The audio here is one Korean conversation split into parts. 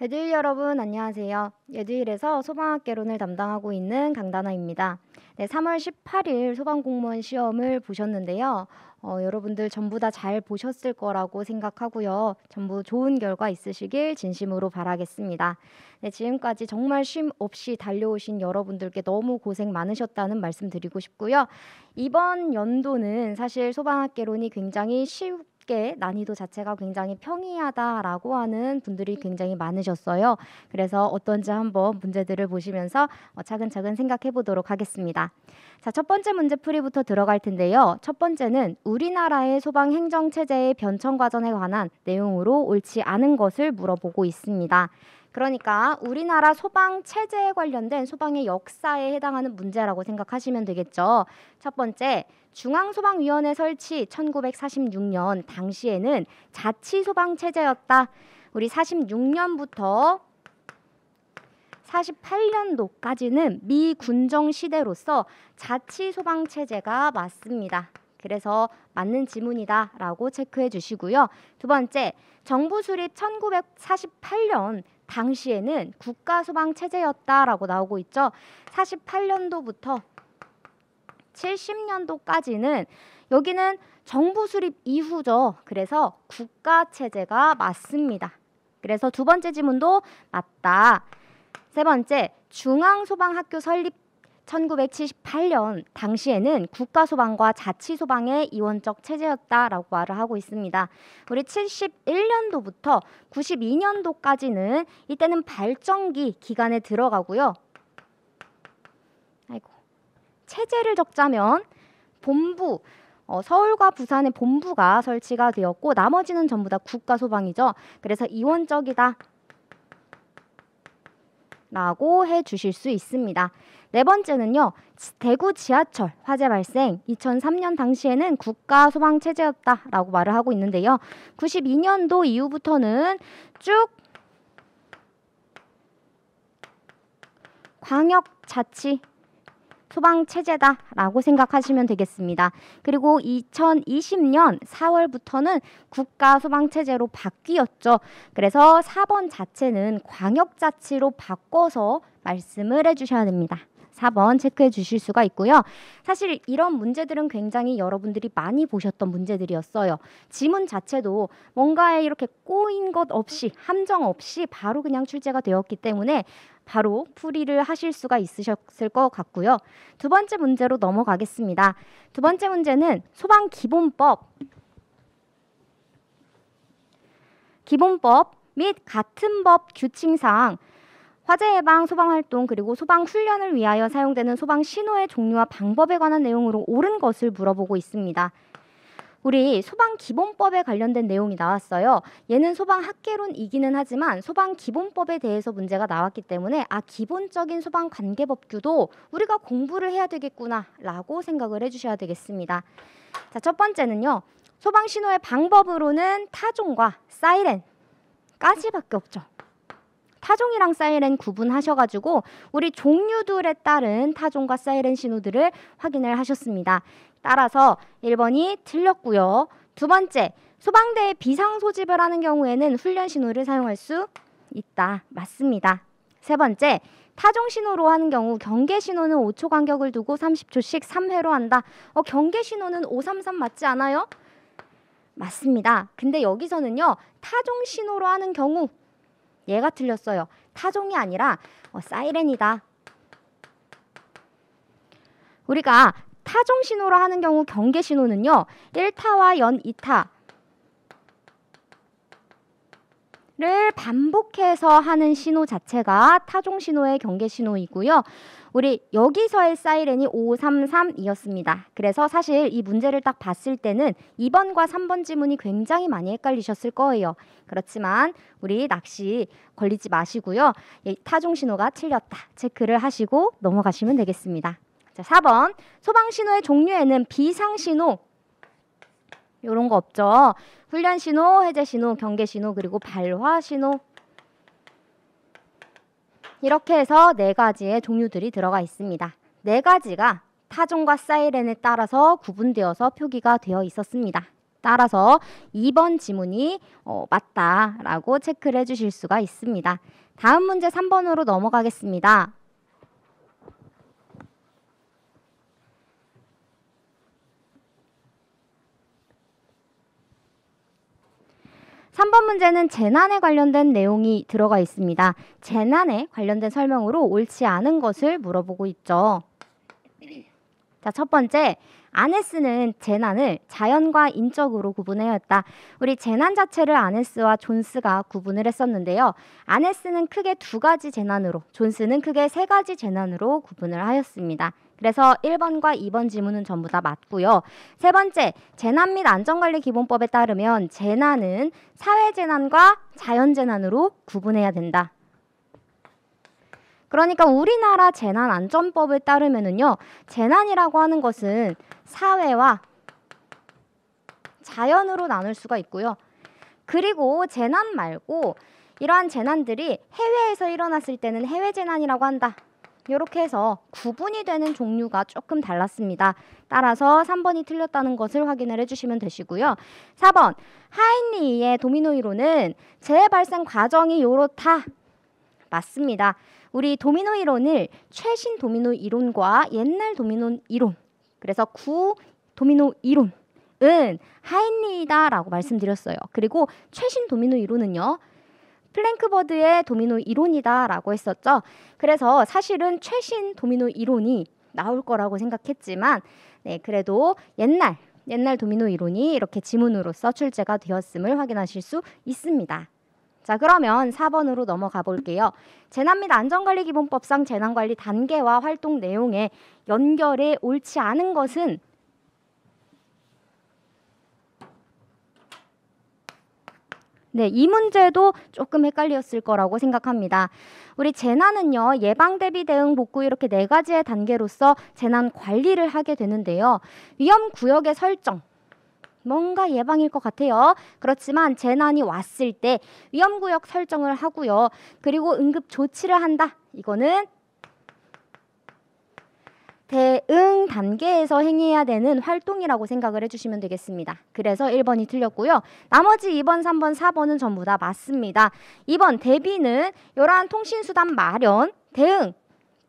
에듀일 여러분 안녕하세요. 에듀일에서 소방학개론을 담당하고 있는 강다나입니다. 네, 3월 18일 소방공무원 시험을 보셨는데요. 여러분들 전부 다 잘 보셨을 거라고 생각하고요. 전부 좋은 결과 있으시길 진심으로 바라겠습니다. 네, 지금까지 정말 쉼 없이 달려오신 여러분들께 너무 고생 많으셨다는 말씀 드리고 싶고요. 이번 연도는 사실 소방학개론이 굉장히 쉽게 난이도 자체가 굉장히 평이하다라고 하는 분들이 굉장히 많으셨어요. 그래서 어떤지 한번 문제들을 보시면서 차근차근 생각해 보도록 하겠습니다. 자, 첫 번째 문제 풀이부터 들어갈 텐데요. 첫 번째는 우리나라의 소방 행정 체제의 변천 과정에 관한 내용으로 옳지 않은 것을 물어보고 있습니다. 그러니까 우리나라 소방 체제에 관련된 소방의 역사에 해당하는 문제라고 생각하시면 되겠죠. 첫 번째, 중앙소방위원회 설치 1946년 당시에는 자치소방체제였다. 우리 46년부터 48년도까지는 미군정 시대로서 자치소방체제가 맞습니다. 그래서 맞는 지문이다 라고 체크해 주시고요. 두 번째, 정부 수립 1948년 당시에는 국가소방체제였다라고 나오고 있죠. 48년도부터 70년도까지는 여기는 정부 수립 이후죠. 그래서 국가체제가 맞습니다. 그래서 두 번째 지문도 맞다. 세 번째, 중앙소방학교 설립 1978년 당시에는 국가소방과 자치소방의 이원적 체제였다라고 말을 하고 있습니다. 우리 71년도부터 92년도까지는 이때는 발전기 기간에 들어가고요. 체제를 적자면 본부, 서울과 부산의 본부가 설치가 되었고 나머지는 전부 다 국가소방이죠. 그래서 이원적이다 라고 해주실 수 있습니다. 네 번째는요. 대구 지하철 화재 발생 2003년 당시에는 국가소방체제였다라고 말을 하고 있는데요. 92년도 이후부터는 쭉 광역자치 소방체제다라고 생각하시면 되겠습니다. 그리고 2020년 4월부터는 국가소방체제로 바뀌었죠. 그래서 4번 자체는 광역자치로 바꿔서 말씀을 해주셔야 됩니다. 4번 체크해 주실 수가 있고요. 사실 이런 문제들은 굉장히 여러분들이 많이 보셨던 문제들이었어요. 지문 자체도 뭔가에 이렇게 꼬인 것 없이 함정 없이 바로 그냥 출제가 되었기 때문에 바로 풀이를 하실 수가 있으셨을 것 같고요. 두 번째 문제로 넘어가겠습니다. 두 번째 문제는 소방기본법 및 같은 법 규칙상 화재 예방, 소방활동 그리고 소방훈련을 위하여 사용되는 소방신호의 종류와 방법에 관한 내용으로 옳은 것을 물어보고 있습니다. 우리 소방기본법에 관련된 내용이 나왔어요. 얘는 소방학개론이기는 하지만 소방기본법에 대해서 문제가 나왔기 때문에 기본적인 소방관계법규도 우리가 공부를 해야 되겠구나 라고 생각을 해주셔야 되겠습니다. 자, 첫 번째는요. 소방신호의 방법으로는 타종과 사이렌까지밖에 없죠. 타종이랑 사이렌 구분하셔가지고 우리 종류들에 따른 타종과 사이렌 신호들을 확인을 하셨습니다. 따라서 1번이 틀렸고요. 두 번째, 소방대에 비상 소집을 하는 경우에는 훈련 신호를 사용할 수 있다. 맞습니다. 세 번째, 타종 신호로 하는 경우 경계 신호는 5초 간격을 두고 30초씩 3회로 한다. 경계 신호는 533 맞지 않아요? 맞습니다. 근데 여기서는요. 타종 신호로 하는 경우 얘가 틀렸어요. 타종이 아니라 사이렌이다. 우리가 타종 신호로 하는 경우 경계 신호는요. 1타와 연 2타를 반복해서 하는 신호 자체가 타종 신호의 경계 신호이고요. 우리 여기서의 사이렌이 533이었습니다. 그래서 사실 이 문제를 딱 봤을 때는 2번과 3번 지문이 굉장히 많이 헷갈리셨을 거예요. 그렇지만 우리 낚시 걸리지 마시고요. 타종 신호가 틀렸다 체크를 하시고 넘어가시면 되겠습니다. 자, 4번 소방신호의 종류에는 비상신호 이런 거 없죠. 훈련신호, 해제신호, 경계신호 그리고 발화신호 이렇게 해서 4가지의 종류들이 들어가 있습니다. 4가지가 타종과 사이렌에 따라서 구분되어서 표기가 되어 있었습니다. 따라서 2번 지문이 맞다라고 체크를 해주실 수가 있습니다. 다음 문제 3번으로 넘어가겠습니다. 3번 문제는 재난에 관련된 내용이 들어가 있습니다. 재난에 관련된 설명으로 옳지 않은 것을 물어보고 있죠. 자, 첫 번째, 아네스는 재난을 자연과 인적으로 구분하였다. 우리 재난 자체를 아네스와 존스가 구분을 했었는데요. 아네스는 크게 2가지 재난으로, 존스는 크게 3가지 재난으로 구분을 하였습니다. 그래서 1번과 2번 지문은 전부 다 맞고요. 세 번째, 재난 및 안전관리기본법에 따르면 재난은 사회재난과 자연재난으로 구분해야 된다. 그러니까 우리나라 재난안전법을 따르면은요, 재난이라고 하는 것은 사회와 자연으로 나눌 수가 있고요. 그리고 재난 말고 이러한 재난들이 해외에서 일어났을 때는 해외 재난이라고 한다. 이렇게 해서 구분이 되는 종류가 조금 달랐습니다. 따라서 3번이 틀렸다는 것을 확인을 해주시면 되시고요. 4번, 하인리의 도미노 이론은 재해 발생 과정이 요렇다. 맞습니다. 우리 도미노 이론을 최신 도미노 이론과 옛날 도미노 이론, 그래서 구 도미노 이론은 하인리다라고 말씀드렸어요. 그리고 최신 도미노 이론은요, 플랭크버드의 도미노 이론이다라고 했었죠. 그래서 사실은 최신 도미노 이론이 나올 거라고 생각했지만, 네, 그래도 옛날 도미노 이론이 이렇게 지문으로서 출제가 되었음을 확인하실 수 있습니다. 자, 그러면 4번으로 넘어가 볼게요. 재난 및 안전관리기본법상 재난관리 단계와 활동 내용의 연결에 옳지 않은 것은 네, 이 문제도 조금 헷갈렸을 거라고 생각합니다. 우리 재난은요, 예방, 대비, 대응, 복구 이렇게 4가지의 단계로서 재난 관리를 하게 되는데요. 위험 구역의 설정, 뭔가 예방일 것 같아요. 그렇지만 재난이 왔을 때 위험구역 설정을 하고요. 그리고 응급 조치를 한다. 이거는 대응 단계에서 행해야 되는 활동이라고 생각을 해주시면 되겠습니다. 그래서 1번이 틀렸고요. 나머지 2번, 3번, 4번은 전부 다 맞습니다. 2번 대비는 이러한 통신수단 마련, 대응,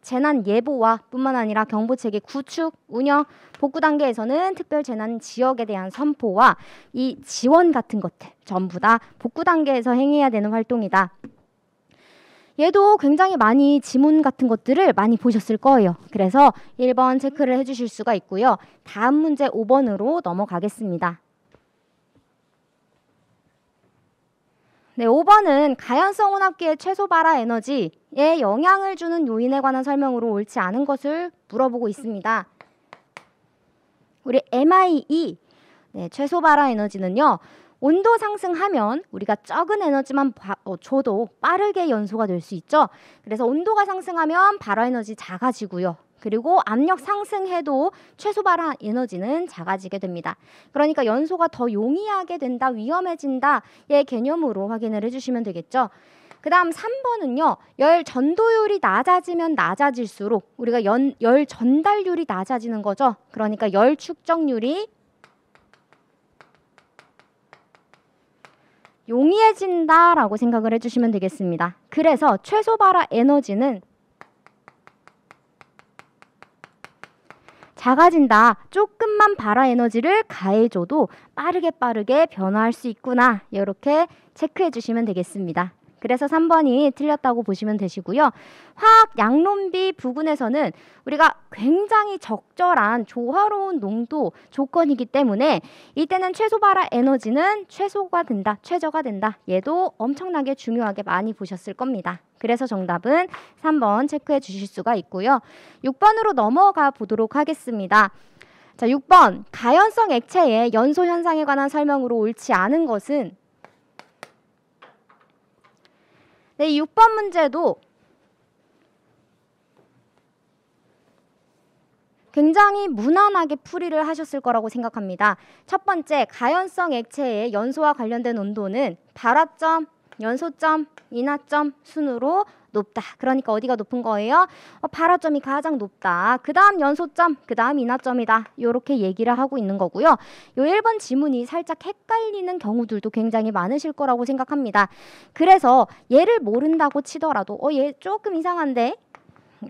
재난 예보와 뿐만 아니라 경보체계 구축, 운영, 복구 단계에서는 특별 재난 지역에 대한 선포와 이 지원 같은 것들 전부 다 복구 단계에서 행해야 되는 활동이다. 얘도 굉장히 많이 지문 같은 것들을 많이 보셨을 거예요. 그래서 1번 체크를 해주실 수가 있고요. 다음 문제 5번으로 넘어가겠습니다. 네, 5번은 가연성 혼합기의 최소 발화 에너지에 영향을 주는 요인에 관한 설명으로 옳지 않은 것을 물어보고 있습니다. 우리 MIE, 네, 최소 발화 에너지는요, 온도 상승하면 우리가 적은 에너지만 줘도 빠르게 연소가 될 수 있죠. 그래서 온도가 상승하면 발화 에너지 작아지고요. 그리고 압력 상승해도 최소 발화 에너지는 작아지게 됩니다. 그러니까 연소가 더 용이하게 된다, 위험해진다의 개념으로 확인을 해주시면 되겠죠. 그 다음 3번은요. 열 전도율이 낮아지면 낮아질수록 우리가 열 전달률이 낮아지는 거죠. 그러니까 열 축적률이 용이해진다라고 생각을 해주시면 되겠습니다. 그래서 최소 발화 에너지는 작아진다. 조금만 발화 에너지를 가해줘도 빠르게 변화할 수 있구나. 이렇게 체크해 주시면 되겠습니다. 그래서 3번이 틀렸다고 보시면 되시고요. 화학 양론비 부분에서는 우리가 굉장히 적절한 조화로운 농도 조건이기 때문에 이때는 최소 발화 에너지는 최저가 된다. 얘도 엄청나게 중요하게 많이 보셨을 겁니다. 그래서 정답은 3번 체크해 주실 수가 있고요. 6번으로 넘어가 보도록 하겠습니다. 자, 6번 가연성 액체의 연소 현상에 관한 설명으로 옳지 않은 것은 네, 6번 문제도 굉장히 무난하게 풀이를 하셨을 거라고 생각합니다. 첫 번째, 가연성 액체의 연소와 관련된 온도는 발화점, 연소점, 인하점 순으로 높다. 그러니까 어디가 높은 거예요? 발화점이 가장 높다. 그 다음 연소점, 그 다음 인하점이다. 이렇게 얘기를 하고 있는 거고요. 요 1번 지문이 살짝 헷갈리는 경우들도 굉장히 많으실 거라고 생각합니다. 그래서 얘를 모른다고 치더라도 얘 조금 이상한데?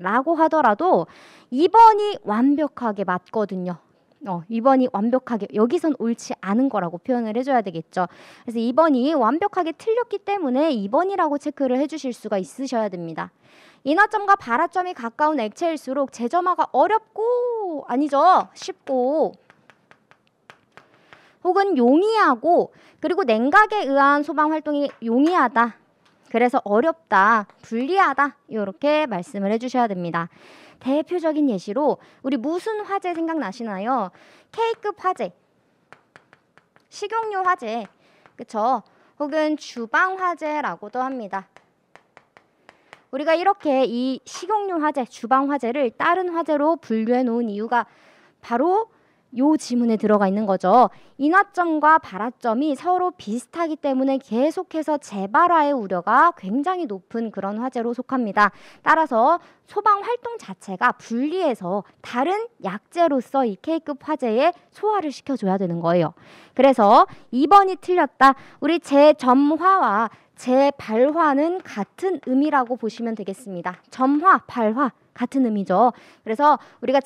라고 하더라도 2번이 완벽하게 맞거든요. 2번이 완벽하게 여기선 옳지 않은 거라고 표현을 해줘야 되겠죠. 그래서 2번이 완벽하게 틀렸기 때문에 2번이라고 체크를 해주실 수가 있으셔야 됩니다. 인하점과 발화점이 가까운 액체일수록 재점화가 어렵고 아니죠. 쉽고 혹은 용이하고 그리고 냉각에 의한 소방 활동이 용이하다. 그래서 어렵다, 불리하다 이렇게 말씀을 해주셔야 됩니다. 대표적인 예시로 우리 무슨 화재 생각나시나요? K급 화재, 식용유 화재, 그쵸? 혹은 주방 화재라고도 합니다. 우리가 이렇게 이 식용유 화재, 주방 화재를 다른 화재로 분류해 놓은 이유가 바로 요 지문에 들어가 있는 거죠. 인하점과 발화점이 서로 비슷하기 때문에 계속해서 재발화의 우려가 굉장히 높은 그런 화재로 속합니다. 따라서 소방 활동 자체가 분리해서 다른 약재로서 이 K급 화재에 소화를 시켜줘야 되는 거예요. 그래서 2번이 틀렸다. 우리 재점화와 재발화는 같은 의미라고 보시면 되겠습니다. 점화, 발화 같은 의미죠. 그래서 우리가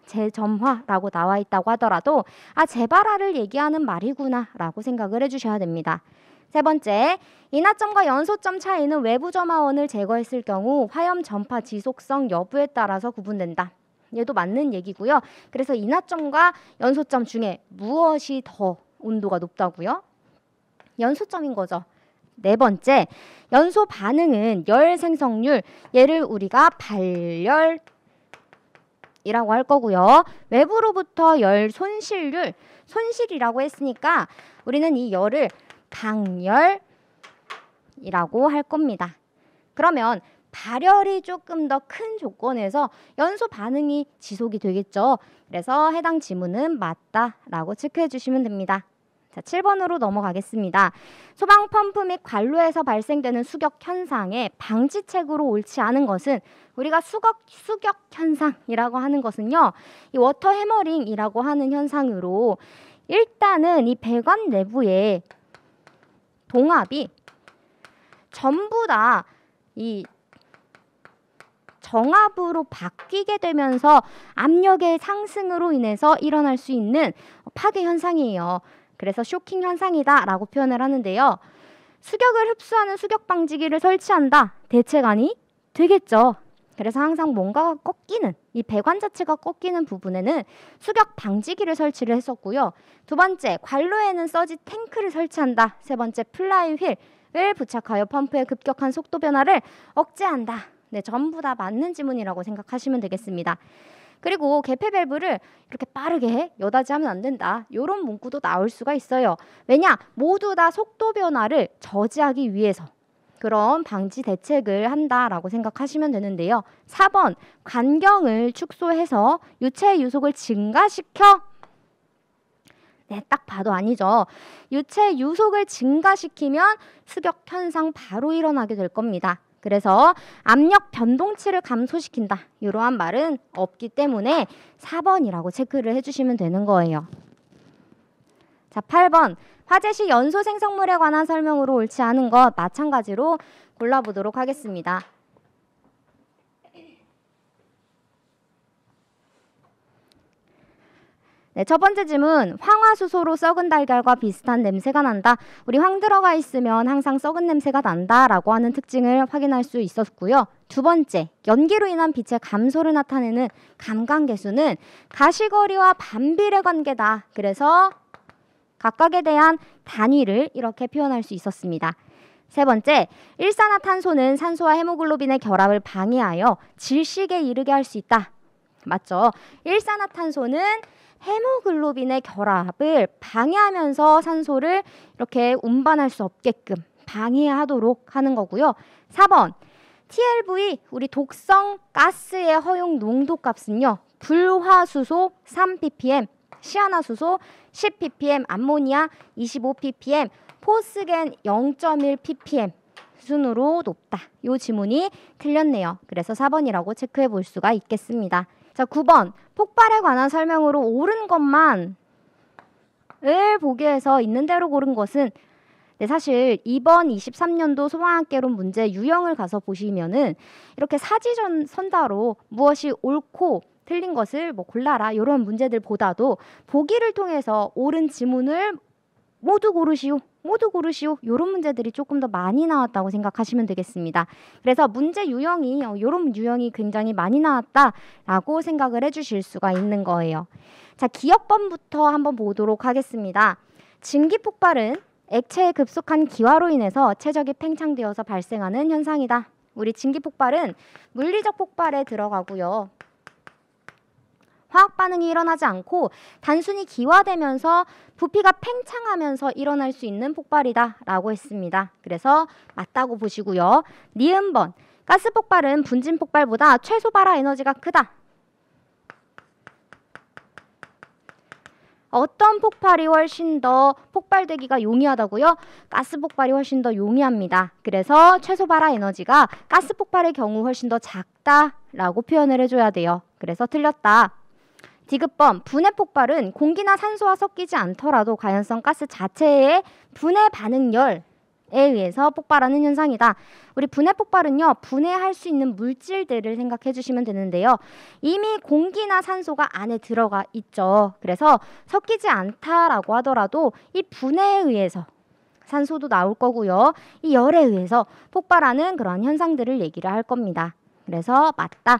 재점화라고 나와 있다고 하더라도 재발화를 얘기하는 말이구나 라고 생각을 해주셔야 됩니다. 세 번째, 인하점과 연소점 차이는 외부 점화원을 제거했을 경우 화염 전파 지속성 여부에 따라서 구분된다. 얘도 맞는 얘기고요. 그래서 인하점과 연소점 중에 무엇이 더 온도가 높다고요? 연소점인 거죠. 네 번째, 연소 반응은 열 생성률, 얘를 우리가 발열이라고 할 거고요. 외부로부터 열 손실률, 손실이라고 했으니까 우리는 이 열을 방열이라고 할 겁니다. 그러면 발열이 조금 더 큰 조건에서 연소 반응이 지속이 되겠죠. 그래서 해당 지문은 맞다라고 체크해 주시면 됩니다. 자, 7번으로 넘어가겠습니다. 소방 펌프 및 관로에서 발생되는 수격 현상의 방지책으로 옳지 않은 것은 우리가 수격 현상이라고 하는 것은요. 이 워터 해머링이라고 하는 현상으로 일단은 이 배관 내부의 동압이 전부 다 이 정압으로 바뀌게 되면서 압력의 상승으로 인해서 일어날 수 있는 파괴 현상이에요. 그래서 쇼킹 현상이다 라고 표현을 하는데요. 수격을 흡수하는 수격 방지기를 설치한다. 대책안이 되겠죠. 그래서 항상 뭔가가 꺾이는, 이 배관 자체가 꺾이는 부분에는 수격 방지기를 설치를 했었고요. 두 번째, 관로에는 서지 탱크를 설치한다. 세 번째, 플라이 휠을 부착하여 펌프의 급격한 속도 변화를 억제한다. 네, 전부 다 맞는 지문이라고 생각하시면 되겠습니다. 그리고 개폐 밸브를 이렇게 빠르게 여닫이 하면 안 된다. 이런 문구도 나올 수가 있어요. 왜냐? 모두 다 속도 변화를 저지하기 위해서 그런 방지 대책을 한다라고 생각하시면 되는데요. 4번, 관경을 축소해서 유체 유속을 증가시켜. 네, 딱 봐도 아니죠. 유체 유속을 증가시키면 수격 현상 바로 일어나게 될 겁니다. 그래서 압력 변동치를 감소시킨다. 이러한 말은 없기 때문에 4번이라고 체크를 해주시면 되는 거예요. 자, 8번. 화재 시 연소 생성물에 관한 설명으로 옳지 않은 것 마찬가지로 골라보도록 하겠습니다. 네, 첫 번째 질문. 황화수소로 썩은 달걀과 비슷한 냄새가 난다. 우리 황 들어가 있으면 항상 썩은 냄새가 난다라고 하는 특징을 확인할 수 있었고요. 두 번째, 연기로 인한 빛의 감소를 나타내는 감광계수는 가시거리와 반비례 관계다. 그래서 각각에 대한 단위를 이렇게 표현할 수 있었습니다. 세 번째, 일산화탄소는 산소와 헤모글로빈의 결합을 방해하여 질식에 이르게 할 수 있다. 맞죠? 일산화탄소는 헤모글로빈의 결합을 방해하면서 산소를 이렇게 운반할 수 없게끔 방해하도록 하는 거고요. 4번, TLV, 우리 독성 가스의 허용 농도 값은요. 불화수소 3ppm, 시아나수소 10ppm, 암모니아 25ppm, 포스겐 0.1ppm, 순으로 높다. 이 지문이 틀렸네요. 그래서 4번이라고 체크해 볼 수가 있겠습니다. 자, 9번. 폭발에 관한 설명으로 옳은 것만 을 보기 위해서 있는 대로 고른 것은 사실 이번 23년도 소방학개론 문제 유형을 가서 보시면은 이렇게 사지전 선다로 무엇이 옳고 틀린 것을 뭐 골라라 이런 문제들보다도 보기를 통해서 옳은 지문을 모두 고르시오 이런 문제들이 조금 더 많이 나왔다고 생각하시면 되겠습니다. 그래서 문제 유형이 이런 유형이 굉장히 많이 나왔다라고 생각을 해주실 수가 있는 거예요. 자, 기억번부터 한번 보도록 하겠습니다. 증기 폭발은 액체의 급속한 기화로 인해서 최적이 팽창되어서 발생하는 현상이다. 우리 증기 폭발은 물리적 폭발에 들어가고요. 화학 반응이 일어나지 않고 단순히 기화되면서 부피가 팽창하면서 일어날 수 있는 폭발이다 라고 했습니다. 그래서 맞다고 보시고요. 니은번, 가스 폭발은 분진 폭발보다 최소 발화 에너지가 크다. 어떤 폭발이 훨씬 더 폭발되기가 용이하다고요? 가스 폭발이 훨씬 더 용이합니다. 그래서 최소 발화 에너지가 가스 폭발의 경우 훨씬 더 작다라고 표현을 해줘야 돼요. 그래서 틀렸다. 디귿번, 분해 폭발은 공기나 산소와 섞이지 않더라도 가연성 가스 자체의 분해 반응열에 의해서 폭발하는 현상이다. 우리 분해 폭발은요, 분해할 수 있는 물질들을 생각해 주시면 되는데요. 이미 공기나 산소가 안에 들어가 있죠. 그래서 섞이지 않다라고 하더라도 이 분해에 의해서 산소도 나올 거고요. 이 열에 의해서 폭발하는 그런 현상들을 얘기를 할 겁니다. 그래서 맞다.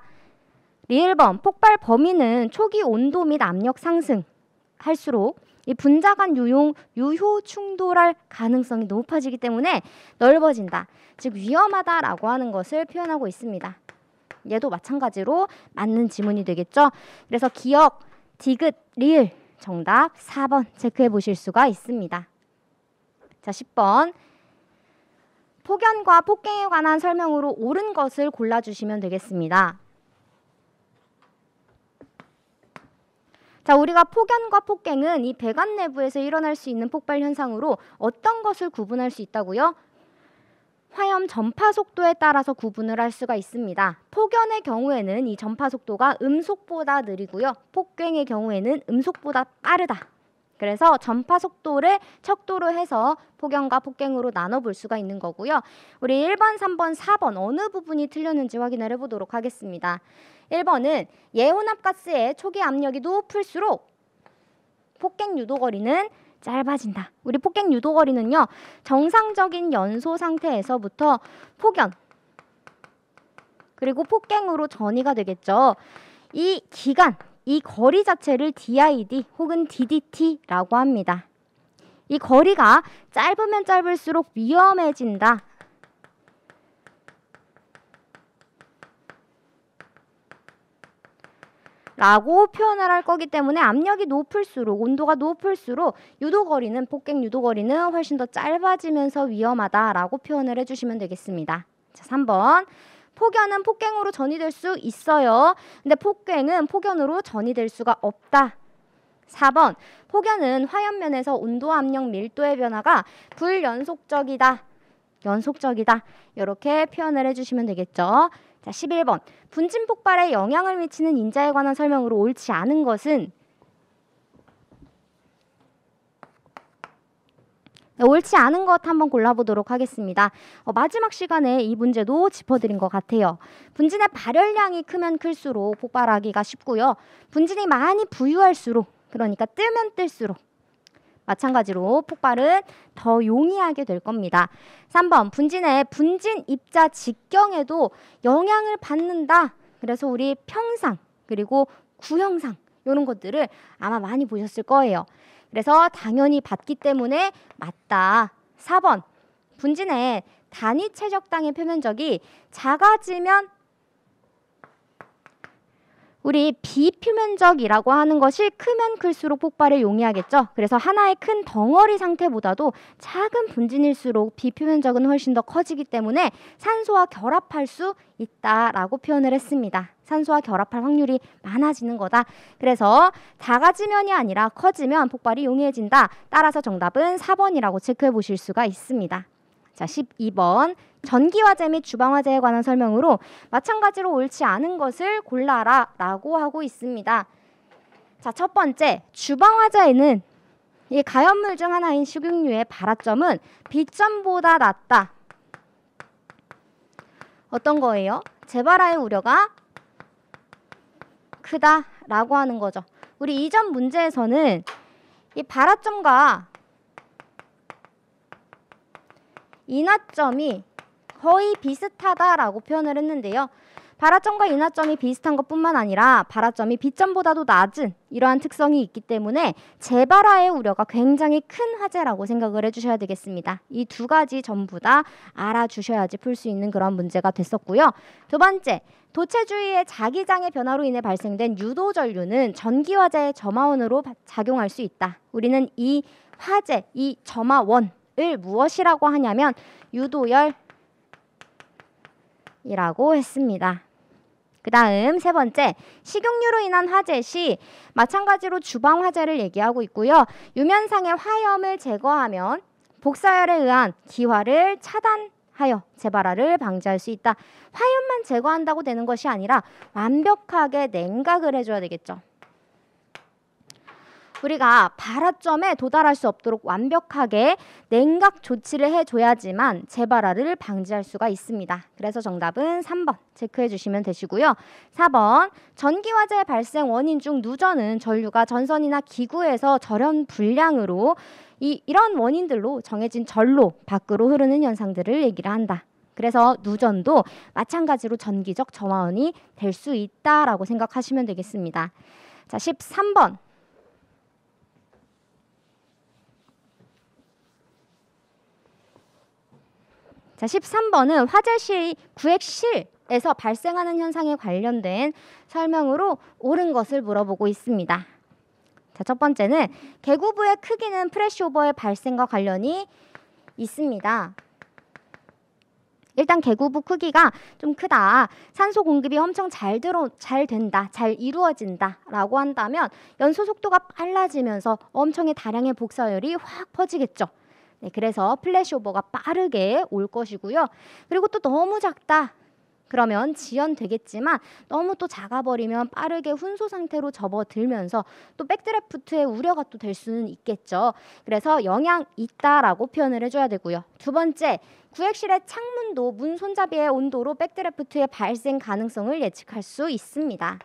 리을번, 폭발 범위는 초기 온도 및 압력 상승할수록 이 분자 간 유효 충돌할 가능성이 높아지기 때문에 넓어진다. 즉 위험하다라고 하는 것을 표현하고 있습니다. 얘도 마찬가지로 맞는 지문이 되겠죠. 그래서 기억, 디귿, 리을 정답 4번 체크해 보실 수가 있습니다. 자, 10번. 폭연과 폭갱에 관한 설명으로 옳은 것을 골라주시면 되겠습니다. 자, 우리가 폭연과 폭갱은 이 배관 내부에서 일어날 수 있는 폭발 현상으로 어떤 것을 구분할 수 있다고요? 화염 전파 속도에 따라서 구분을 할 수가 있습니다. 폭연의 경우에는 이 전파 속도가 음속보다 느리고요. 폭갱의 경우에는 음속보다 빠르다. 그래서 전파 속도를 척도로 해서 폭연과 폭갱으로 나눠볼 수가 있는 거고요. 우리 1번, 3번, 4번 어느 부분이 틀렸는지 확인을 해보도록 하겠습니다. 1번은 예혼합가스의 초기 압력이 높을수록 폭갱 유도거리는 짧아진다. 우리 폭갱 유도거리는요, 정상적인 연소 상태에서부터 폭연 그리고 폭갱으로 전이가 되겠죠. 이 기간, 이 거리 자체를 DID 혹은 DDT라고 합니다. 이 거리가 짧으면 짧을수록 위험해진다. 라고 표현을 할 거기 때문에 압력이 높을수록, 온도가 높을수록 유도거리는, 폭갱 유도거리는 훨씬 더 짧아지면서 위험하다라고 표현을 해주시면 되겠습니다. 자, 3번. 폭연은 폭갱으로 전이될 수 있어요. 근데 폭갱은 폭연으로 전이될 수가 없다. 4번. 폭연은 화염면에서 온도, 압력, 밀도의 변화가 불연속적이다. 연속적이다. 이렇게 표현을 해주시면 되겠죠. 자, 11번. 분진 폭발에 영향을 미치는 인자에 관한 설명으로 옳지 않은 것은 옳지 않은 것 한번 골라보도록 하겠습니다. 마지막 시간에 이 문제도 짚어드린 것 같아요. 분진의 발열량이 크면 클수록 폭발하기가 쉽고요. 분진이 많이 부유할수록, 그러니까 뜨면 뜰수록 마찬가지로 폭발은 더 용이하게 될 겁니다. 3번. 분진의 분진 입자 직경에도 영향을 받는다. 그래서 우리 평상 그리고 구형상 이런 것들을 아마 많이 보셨을 거예요. 그래서 당연히 받기 때문에 맞다. 4번. 분진의 단위 최적당의 표면적이 작아지면 우리 비표면적이라고 하는 것이 크면 클수록 폭발에 용이하겠죠. 그래서 하나의 큰 덩어리 상태보다도 작은 분진일수록 비표면적은 훨씬 더 커지기 때문에 산소와 결합할 수 있다라고 표현을 했습니다. 산소와 결합할 확률이 많아지는 거다. 그래서 작아지면이 아니라 커지면 폭발이 용이해진다. 따라서 정답은 4번이라고 체크해 보실 수가 있습니다. 자, 자, 12번. 전기화재 및 주방화재에 관한 설명으로 마찬가지로 옳지 않은 것을 골라라 라고 하고 있습니다. 자, 첫 번째, 주방화재에는 이 가연물 중 하나인 식용유의 발화점은 B점보다 낮다. 어떤 거예요? 재발화의 우려가 크다라고 하는 거죠. 우리 이전 문제에서는 이 발화점과 인화점이 거의 비슷하다라고 표현을 했는데요. 발화점과 인화점이 비슷한 것뿐만 아니라 발화점이 B점보다도 낮은 이러한 특성이 있기 때문에 재발화의 우려가 굉장히 큰 화재라고 생각을 해주셔야 되겠습니다. 이 두 가지 전부 다 알아주셔야지 풀 수 있는 그런 문제가 됐었고요. 두 번째, 도체주의의 자기장의 변화로 인해 발생된 유도전류는 전기화재의 점화원으로 작용할 수 있다. 우리는 이 화재, 이 점화원을 무엇이라고 하냐면 유도열이라고 했습니다. 그 다음 세 번째, 식용유로 인한 화재 시 마찬가지로 주방 화재를 얘기하고 있고요. 유면상의 화염을 제거하면 복사열에 의한 기화를 차단하여 재발화를 방지할 수 있다. 화염만 제거한다고 되는 것이 아니라 완벽하게 냉각을 해줘야 되겠죠. 우리가 발화점에 도달할 수 없도록 완벽하게 냉각 조치를 해줘야지만 재발화를 방지할 수가 있습니다. 그래서 정답은 3번 체크해 주시면 되시고요. 4번, 전기화재 발생 원인 중 누전은 전류가 전선이나 기구에서 절연 불량으로 이런 원인들로 정해진 절로 밖으로 흐르는 현상들을 얘기를 한다. 그래서 누전도 마찬가지로 전기적 점화원이 될 수 있다라고 생각하시면 되겠습니다. 자, 13번. 자, 13번은 화재 시 구획실에서 발생하는 현상에 관련된 설명으로 옳은 것을 물어보고 있습니다. 자, 첫 번째는 개구부의 크기는 프레시오버의 발생과 관련이 있습니다. 일단 개구부 크기가 좀 크다, 산소 공급이 엄청 잘 된다, 잘 이루어진다 라고 한다면 연소 속도가 빨라지면서 엄청의 다량의 복사열이 확 퍼지겠죠. 네, 그래서 플래시오버가 빠르게 올 것이고요. 그리고 또 너무 작다 그러면 지연되겠지만 너무 또 작아버리면 빠르게 훈소 상태로 접어들면서 또 백드래프트의 우려가 또 될 수는 있겠죠. 그래서 영향 있다라고 표현을 해줘야 되고요. 두 번째, 구획실의 창문도 문 손잡이의 온도로 백드래프트의 발생 가능성을 예측할 수 있습니다.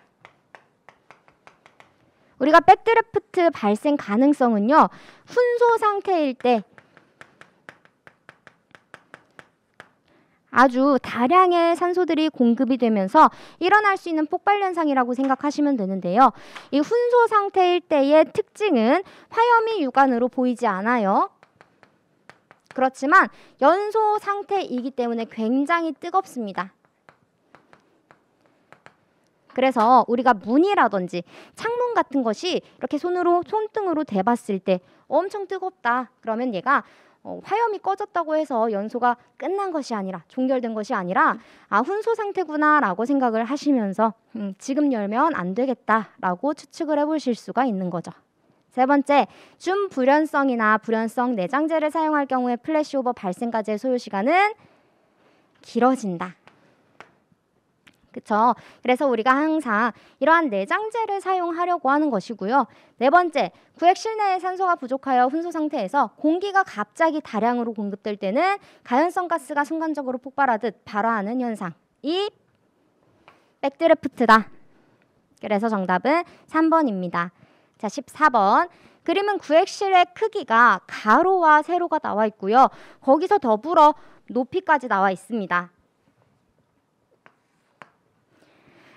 우리가 백드래프트 발생 가능성은요, 훈소 상태일 때 아주 다량의 산소들이 공급이 되면서 일어날 수 있는 폭발 현상이라고 생각하시면 되는데요. 이 훈소 상태일 때의 특징은 화염이 육안으로 보이지 않아요. 그렇지만 연소 상태이기 때문에 굉장히 뜨겁습니다. 그래서 우리가 문이라든지 창문 같은 것이 이렇게 손등으로 대봤을 때 엄청 뜨겁다 그러면 얘가 화염이 꺼졌다고 해서 연소가 끝난 것이 아니라, 종결된 것이 아니라 훈소 상태구나 라고 생각을 하시면서 지금 열면 안 되겠다라고 추측을 해보실 수가 있는 거죠. 세 번째, 준불연성이나 불연성 내장재를 사용할 경우에 플래시오버 발생까지의 소요시간은 길어진다. 그쵸? 그래서 우리가 항상 이러한 내장재를 사용하려고 하는 것이고요. 네 번째, 구획 실내에 산소가 부족하여 훈소 상태에서 공기가 갑자기 다량으로 공급될 때는 가연성 가스가 순간적으로 폭발하듯 발화하는 현상이 백드래프트다. 그래서 정답은 3번입니다. 자, 14번. 그림은 구획실의 크기가 가로와 세로가 나와 있고요. 거기서 더불어 높이까지 나와 있습니다.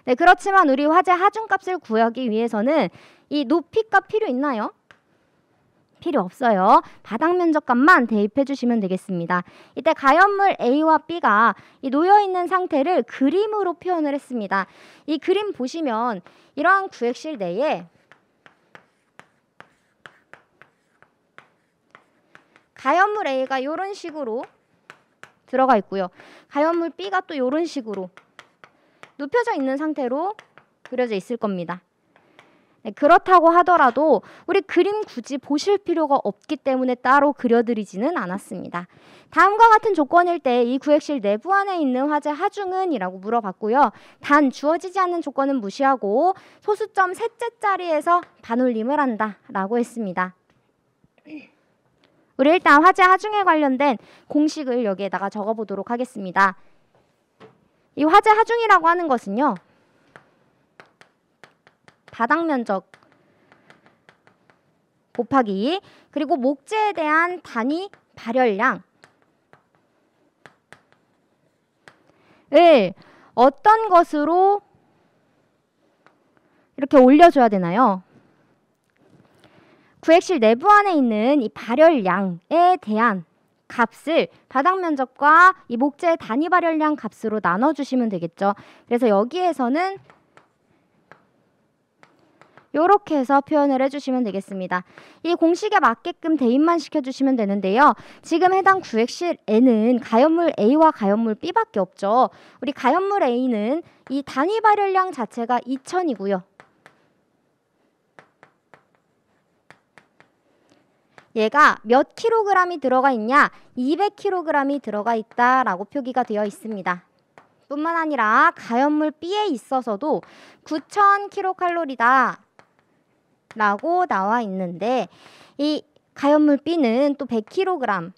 네, 그렇지만 우리 화재 하중값을 구하기 위해서는 이 높이값 필요 있나요? 필요 없어요. 바닥 면적값만 대입해 주시면 되겠습니다. 이때 가연물 A와 B가 놓여있는 상태를 그림으로 표현을 했습니다. 이 그림 보시면 이러한 구획실 내에 가연물 A가 이런 식으로 들어가 있고요. 가연물 B가 또 이런 식으로 눕혀져 있는 상태로 그려져 있을 겁니다. 네, 그렇다고 하더라도 우리 그림 굳이 보실 필요가 없기 때문에 따로 그려드리지는 않았습니다. 다음과 같은 조건일 때 이 구획실 내부 안에 있는 화재 하중은? 이라고 물어봤고요. 단 주어지지 않는 조건은 무시하고 소수점 셋째 자리에서 반올림을 한다 라고 했습니다. 우리 일단 화재 하중에 관련된 공식을 여기에다가 적어보도록 하겠습니다. 이 화재 하중이라고 하는 것은요, 바닥 면적 곱하기 그리고 목재에 대한 단위 발열량을 어떤 것으로 이렇게 올려줘야 되나요? 구획실 내부 안에 있는 이 발열량에 대한 값을 바닥 면적과 이 목재의 단위 발열량 값으로 나눠주시면 되겠죠. 그래서 여기에서는 이렇게 해서 표현을 해주시면 되겠습니다. 이 공식에 맞게끔 대입만 시켜주시면 되는데요. 지금 해당 구획실에는 가연물 A와 가연물 B밖에 없죠. 우리 가연물 A는 이 단위 발열량 자체가 2000이고요. 얘가 몇 킬로그램이 들어가 있냐? 200kg이 들어가 있다라고 표기가 되어 있습니다. 뿐만 아니라 가연물 B에 있어서도 9000kcal다 라고 나와 있는데 이 가연물 B는 또 100kg이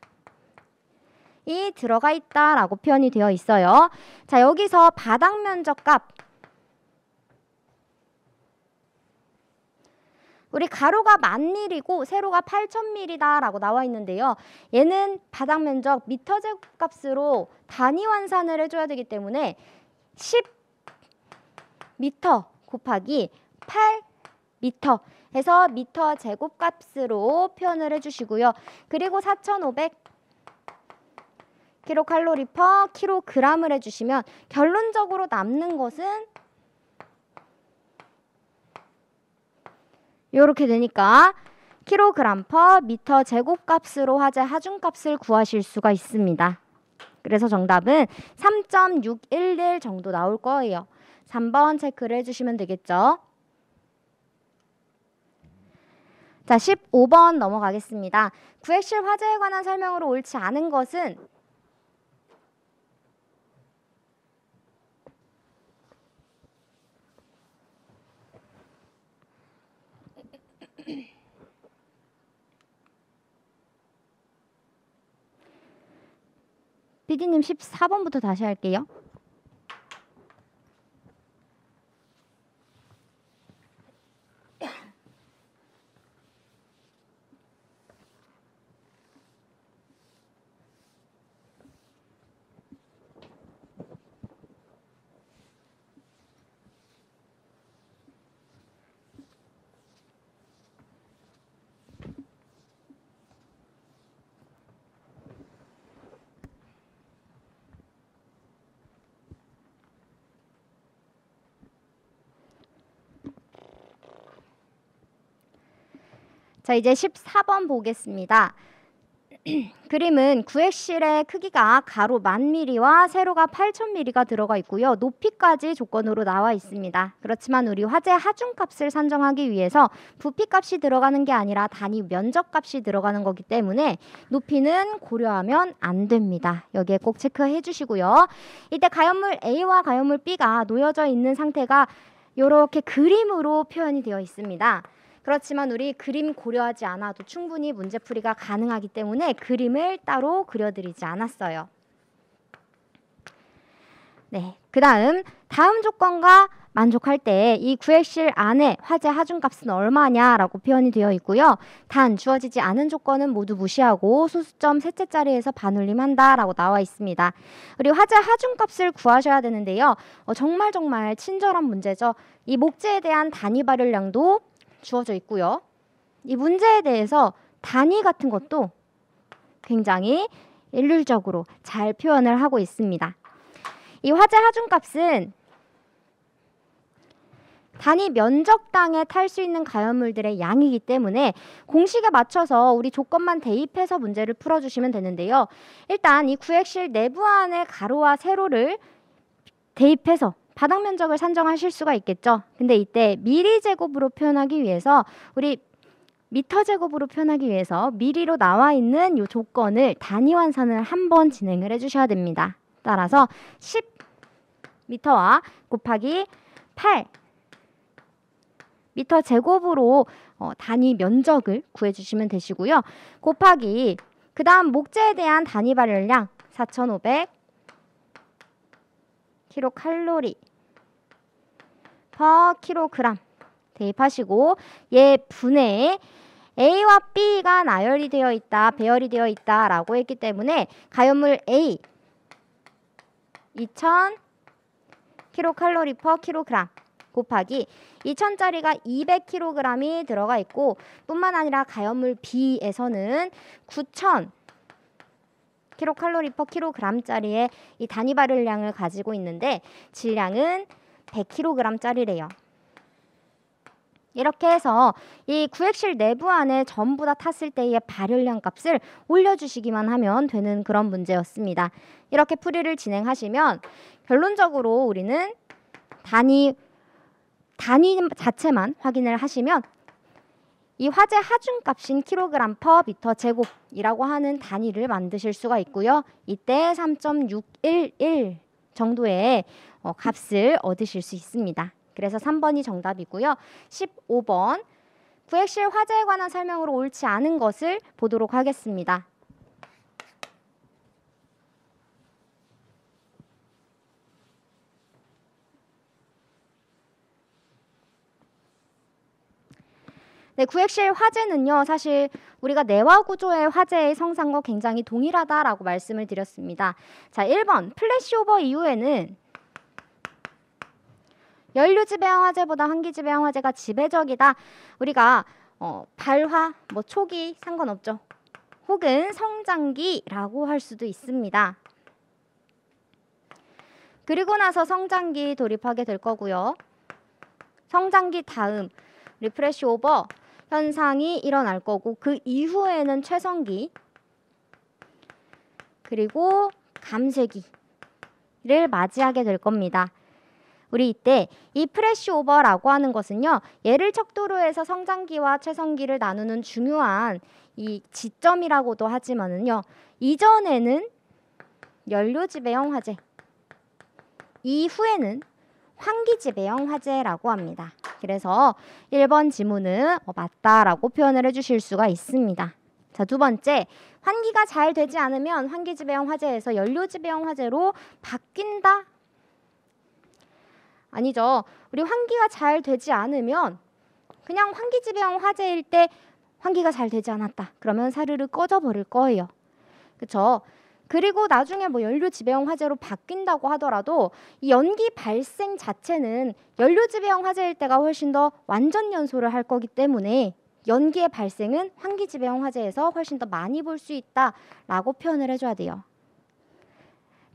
들어가 있다라고 표현이 되어 있어요. 자, 여기서 바닥 면적 값, 우리 가로가 1000mm이고 세로가 8000mm다 라고 나와 있는데요. 얘는 바닥 면적 미터 제곱 값으로 단위 환산을 해줘야 되기 때문에 10m 곱하기 8m 해서 미터 제곱 값으로 표현을 해주시고요. 그리고 4500 킬로칼로리 퍼 킬로그램을 해주시면 결론적으로 남는 것은 이렇게 되니까 킬로그램 퍼 미터 제곱 값으로 화재 하중 값을 구하실 수가 있습니다. 그래서 정답은 3.611 정도 나올 거예요. 3번 체크를 해주시면 되겠죠. 자, 15번 넘어가겠습니다. 구획실 화재에 관한 설명으로 옳지 않은 것은 PD님 14번부터 다시 할게요. 자, 이제 14번 보겠습니다. 그림은 구획실의 크기가 가로 1000mm와 세로가 8000mm가 들어가 있고요. 높이까지 조건으로 나와 있습니다. 그렇지만 우리 화재 하중값을 산정하기 위해서 부피값이 들어가는 게 아니라 단위 면적값이 들어가는 거기 때문에 높이는 고려하면 안 됩니다. 여기에 꼭 체크해 주시고요. 이때 가연물 A와 가연물 B가 놓여져 있는 상태가 이렇게 그림으로 표현이 되어 있습니다. 그렇지만 우리 그림 고려하지 않아도 충분히 문제풀이가 가능하기 때문에 그림을 따로 그려드리지 않았어요. 네, 다음 조건과 만족할 때 이 구획실 안에 화재 하중값은 얼마냐라고 표현이 되어 있고요. 단 주어지지 않은 조건은 모두 무시하고 소수점 셋째 자리에서 반올림한다 라고 나와 있습니다. 우리 화재 하중값을 구하셔야 되는데요. 정말 친절한 문제죠. 이 목재에 대한 단위 발열량도 주어져 있고요. 이 문제에 대해서 단위 같은 것도 굉장히 일률적으로 잘 표현을 하고 있습니다. 이 화재 하중값은 단위 면적당에 탈 수 있는 가연물들의 양이기 때문에 공식에 맞춰서 우리 조건만 대입해서 문제를 풀어주시면 되는데요. 일단 이 구획실 내부 안의 가로와 세로를 대입해서 바닥 면적을 산정하실 수가 있겠죠. 근데 이때 미리제곱으로 표현하기 위해서 우리 미터제곱으로 표현하기 위해서 미리로 나와 있는 이 조건을 단위 환산을 한번 진행을 해주셔야 됩니다. 따라서 10m와 곱하기 8 미터 제곱으로 단위 면적을 구해주시면 되시고요. 곱하기 그 다음 목재에 대한 단위 발열량 4,500 킬로칼로리 per 킬로그램 대입하시고 얘 분해에 A와 B가 나열이 되어 있다, 배열이 되어 있다 라고 했기 때문에 가연물 A 2000 킬로칼로리 per 킬로그램 곱하기 2000짜리가 200kg이 들어가 있고 뿐만 아니라 가연물 B에서는 9000 킬로칼로리 per 킬로그램짜리의 이 단위 발열량을 가지고 있는데 질량은 100kg짜리래요. 이렇게 해서 이 구획실 내부 안에 전부 다 탔을 때의 발열량 값을 올려주시기만 하면 되는 그런 문제였습니다. 이렇게 풀이를 진행하시면 결론적으로 우리는 단위 자체만 확인을 하시면 이 화재 하중값인 킬로그램 퍼 미터 제곱이라고 하는 단위를 만드실 수가 있고요. 이때 3.611 정도의 값을 얻으실 수 있습니다. 그래서 3번이 정답이고요. 15번 구획실 화재에 관한 설명으로 옳지 않은 것을 보도록 하겠습니다. 네, 구획실 화재는요. 사실 우리가 내화 구조의 화재의 성상과 굉장히 동일하다라고 말씀을 드렸습니다. 자, 1번 플래시오버 이후에는 연료 지배형 화재보다 환기 지배형 화재가 지배적이다. 우리가 발화, 초기 상관없죠. 혹은 성장기라고 할 수도 있습니다. 그리고 나서 성장기 돌입하게 될 거고요. 성장기 다음 리프레시 오버 현상이 일어날 거고 그 이후에는 최성기 그리고 감쇄기를 맞이하게 될 겁니다. 우리 이때 이 프레시 오버라고 하는 것은요. 얘를 척도로 해서 성장기와 최성기를 나누는 중요한 이 지점이라고도 하지만은요. 이전에는 연료 지배형 화재, 이후에는 환기 지배형 화재라고 합니다. 그래서 1번 지문은 맞다라고 표현을 해주실 수가 있습니다. 자, 두 번째, 환기가 잘 되지 않으면 환기 지배형 화재에서 연료 지배형 화재로 바뀐다? 아니죠. 우리 환기가 잘 되지 않으면 그냥 환기 지배형 화재일 때 환기가 잘 되지 않았다. 그러면 사르르 꺼져 버릴 거예요. 그렇죠? 그리고 나중에 연료 지배형 화재로 바뀐다고 하더라도 이 연기 발생 자체는 연료 지배형 화재일 때가 훨씬 더 완전 연소를 할 거기 때문에 연기의 발생은 환기 지배형 화재에서 훨씬 더 많이 볼 수 있다라고 표현을 해줘야 돼요.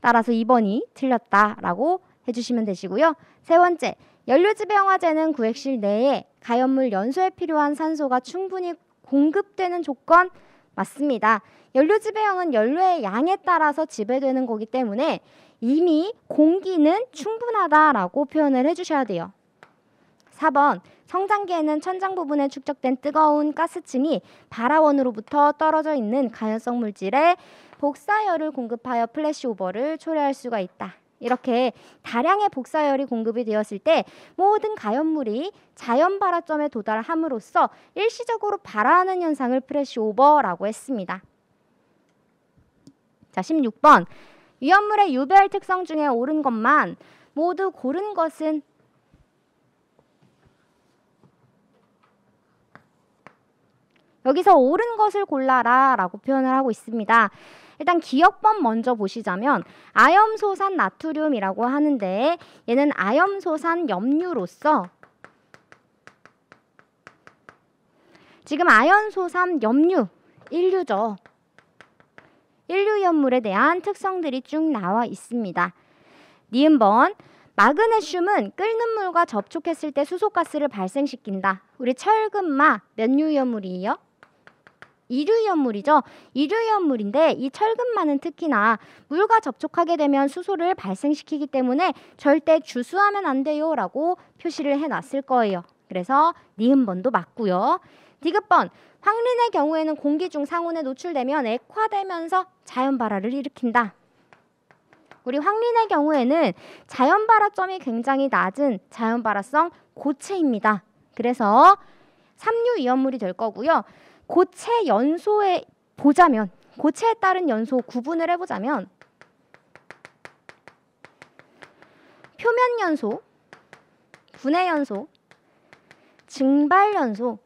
따라서 2번이 틀렸다라고 해주시면 되시고요. 세 번째, 연료 지배형 화재는 구획실 내에 가연물 연소에 필요한 산소가 충분히 공급되는 조건 맞습니다. 연료 지배형은 연료의 양에 따라서 지배되는 거기 때문에 이미 공기는 충분하다라고 표현을 해주셔야 돼요. 4번, 성장기에는 천장 부분에 축적된 뜨거운 가스층이 발화원으로부터 떨어져 있는 가연성 물질에 복사열을 공급하여 플래시오버를 초래할 수가 있다. 이렇게 다량의 복사열이 공급이 되었을 때 모든 가연물이 자연 발화점에 도달함으로써 일시적으로 발화하는 현상을 플래시오버라고 했습니다. 자, 16번. 위험물의 유별 특성 중에 옳은 것만 모두 고른 것은 여기서 옳은 것을 골라라 라고 표현을 하고 있습니다. 일단 기억법 먼저 보시자면 아염소산 나트륨이라고 하는데 얘는 아염소산 염류로서 지금 아연소산 염류, 인류죠. 인류염물에 대한 특성들이 쭉 나와 있습니다. 니은번, 마그네슘은 끓는 물과 접촉했을 때 수소가스를 발생시킨다. 우리 철금마 몇 유염물이에요? 이류이온물이죠. 이류이온물인데 이 철근만은 특히나 물과 접촉하게 되면 수소를 발생시키기 때문에 절대 주수하면 안 돼요 라고 표시를 해놨을 거예요. 그래서 니은번도 맞고요. 디귿번, 황린의 경우에는 공기 중 상온에 노출되면 액화되면서 자연발화를 일으킨다. 우리 황린의 경우에는 자연발화점이 굉장히 낮은 자연발화성 고체입니다. 그래서 삼류이온물이 될 거고요. 고체 연소에 보자면, 고체에 따른 연소 구분을 해보자면 표면 연소, 분해 연소, 증발 연소,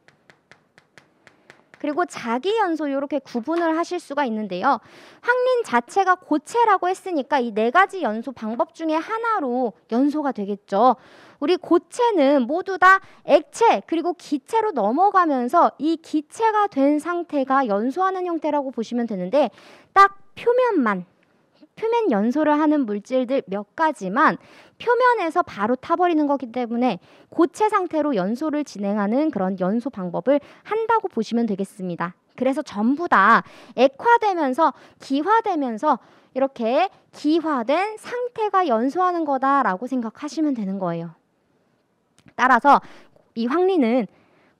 그리고 자기 연소 이렇게 구분을 하실 수가 있는데요. 황린 자체가 고체라고 했으니까 이 네 가지 연소 방법 중에 하나로 연소가 되겠죠. 우리 고체는 모두 다 액체 그리고 기체로 넘어가면서 이 기체가 된 상태가 연소하는 형태라고 보시면 되는데 딱 표면 연소를 하는 물질들 몇 가지만 표면에서 바로 타버리는 거기 때문에 고체 상태로 연소를 진행하는 그런 연소 방법을 한다고 보시면 되겠습니다. 그래서 전부 다 액화되면서 기화되면서 이렇게 기화된 상태가 연소하는 거다라고 생각하시면 되는 거예요. 따라서 이 황린은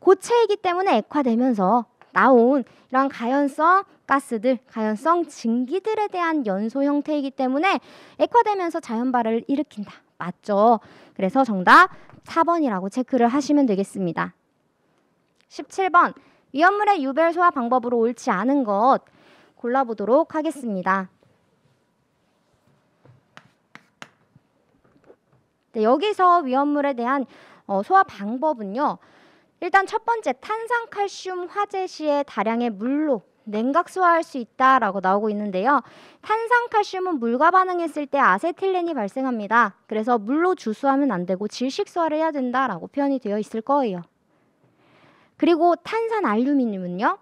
고체이기 때문에 액화되면서 나온 이런 가연성 가스들, 가연성 증기들에 대한 연소 형태이기 때문에 액화되면서 자연발화를 일으킨다. 맞죠? 그래서 정답 4번이라고 체크를 하시면 되겠습니다. 17번, 위험물의 유별 소화 방법으로 옳지 않은 것 골라보도록 하겠습니다. 네, 여기서 위험물에 대한 소화 방법은요. 일단 첫 번째, 탄산칼슘 화재 시에 다량의 물로 냉각 소화할 수 있다라고 나오고 있는데요. 탄산칼슘은 물과 반응했을 때 아세틸렌이 발생합니다. 그래서 물로 주수하면 안 되고 질식 소화를 해야 된다라고 표현이 되어 있을 거예요. 그리고 탄산알루미늄은요.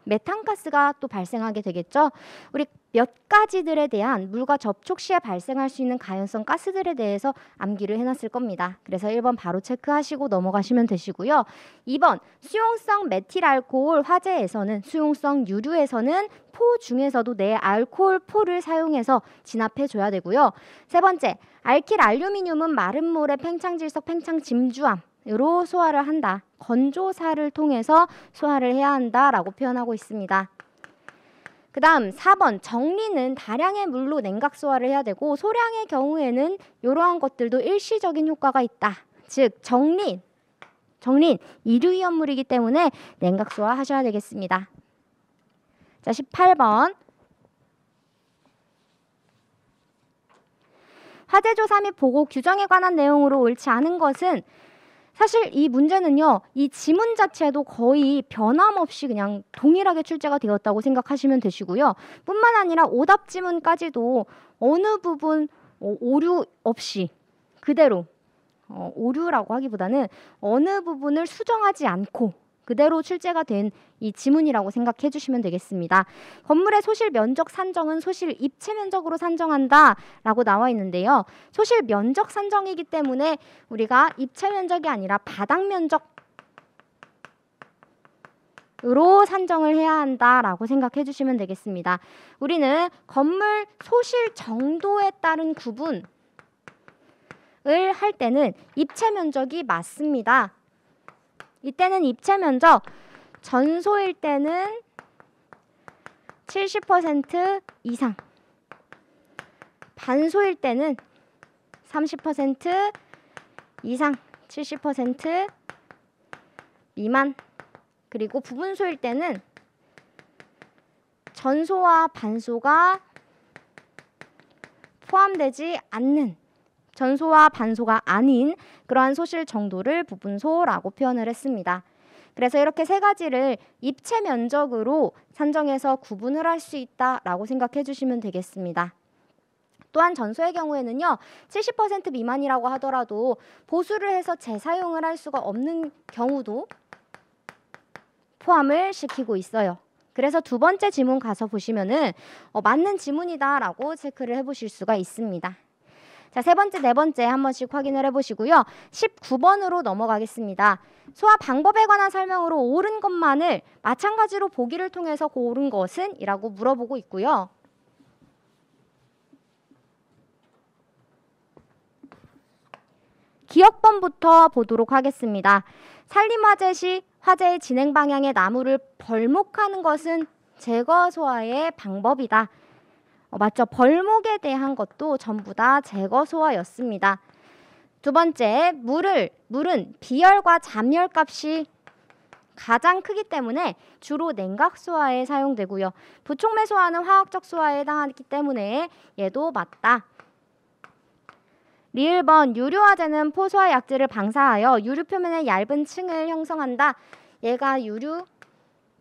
메탄가스가 또 발생하게 되겠죠. 우리 몇 가지들에 대한 물과 접촉 시에 발생할 수 있는 가연성 가스들에 대해서 암기를 해놨을 겁니다. 그래서 1번 바로 체크하시고 넘어가시면 되시고요. 2번, 수용성 메틸알코올 화재에서는, 수용성 유류에서는 포 중에서도 내 알코올 포를 사용해서 진압해줘야 되고요. 세 번째, 알킬 알루미늄은 마른 물의 팽창질석 팽창짐주암 으로 소화를 한다. 건조사를 통해서 소화를 해야 한다라고 표현하고 있습니다. 그 다음 4번, 정리는 다량의 물로 냉각 소화를 해야 되고 소량의 경우에는 이러한 것들도 일시적인 효과가 있다. 즉 정린 이류이온물이기 때문에 냉각 소화 하셔야 되겠습니다. 자, 18번, 화재조사 및 보고 규정에 관한 내용으로 옳지 않은 것은, 사실 이 문제는요, 이 지문 자체도 거의 변함없이 그냥 동일하게 출제가 되었다고 생각하시면 되시고요. 뿐만 아니라 오답 지문까지도 어느 부분 오류 없이 그대로, 오류라고 하기보다는 어느 부분을 수정하지 않고 그대로 출제가 된 이 지문이라고 생각해 주시면 되겠습니다. 건물의 소실 면적 산정은 소실 입체 면적으로 산정한다 라고 나와 있는데요. 소실 면적 산정이기 때문에 우리가 입체 면적이 아니라 바닥 면적으로 산정을 해야 한다라고 생각해 주시면 되겠습니다. 우리는 건물 소실 정도에 따른 구분을 할 때는 입체 면적이 맞습니다. 이때는 입체 면적, 전소일 때는 70% 이상, 반소일 때는 30% 이상, 70% 미만, 그리고 부분소일 때는 전소와 반소가 포함되지 않는, 전소와 반소가 아닌 그러한 소실 정도를 부분소라고 표현을 했습니다. 그래서 이렇게 세 가지를 입체 면적으로 산정해서 구분을 할 수 있다라고 생각해 주시면 되겠습니다. 또한 전소의 경우에는요, 70% 미만이라고 하더라도 보수를 해서 재사용을 할 수가 없는 경우도 포함을 시키고 있어요. 그래서 두 번째 지문 가서 보시면은 맞는 지문이다라고 체크를 해보실 수가 있습니다. 자, 세 번째, 네 번째 한 번씩 확인을 해보시고요. 19번으로 넘어가겠습니다. 소화 방법에 관한 설명으로 옳은 것만을 마찬가지로 보기를 통해서 그 옳은 것은? 이라고 물어보고 있고요. 기억번부터 보도록 하겠습니다. 산림화재 시 화재의 진행 방향의 나무를 벌목하는 것은 제거 소화의 방법이다. 맞죠? 벌목에 대한 것도 전부 다 제거 소화였습니다. 두 번째, 물은 비열과 잠열 값이 가장 크기 때문에 주로 냉각 소화에 사용되고요. 부촉매 소화는 화학적 소화에 해당하기 때문에 얘도 맞다. 리을번, 유류화재는 포소화 약재를 방사하여 유류 표면의 얇은 층을 형성한다. 얘가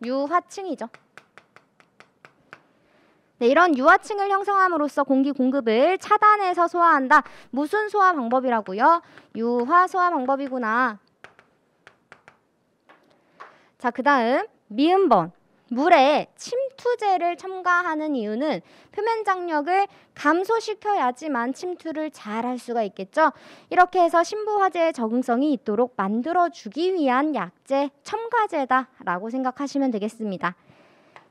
유화층이죠. 네, 이런 유화층을 형성함으로써 공기 공급을 차단해서 소화한다. 무슨 소화 방법이라고요? 유화 소화 방법이구나. 자, 그 다음 미음번. 물에 침투제를 첨가하는 이유는 표면 장력을 감소시켜야지만 침투를 잘 할 수가 있겠죠. 이렇게 해서 신부 화재의 적응성이 있도록 만들어주기 위한 약재 첨가제다라고 생각하시면 되겠습니다.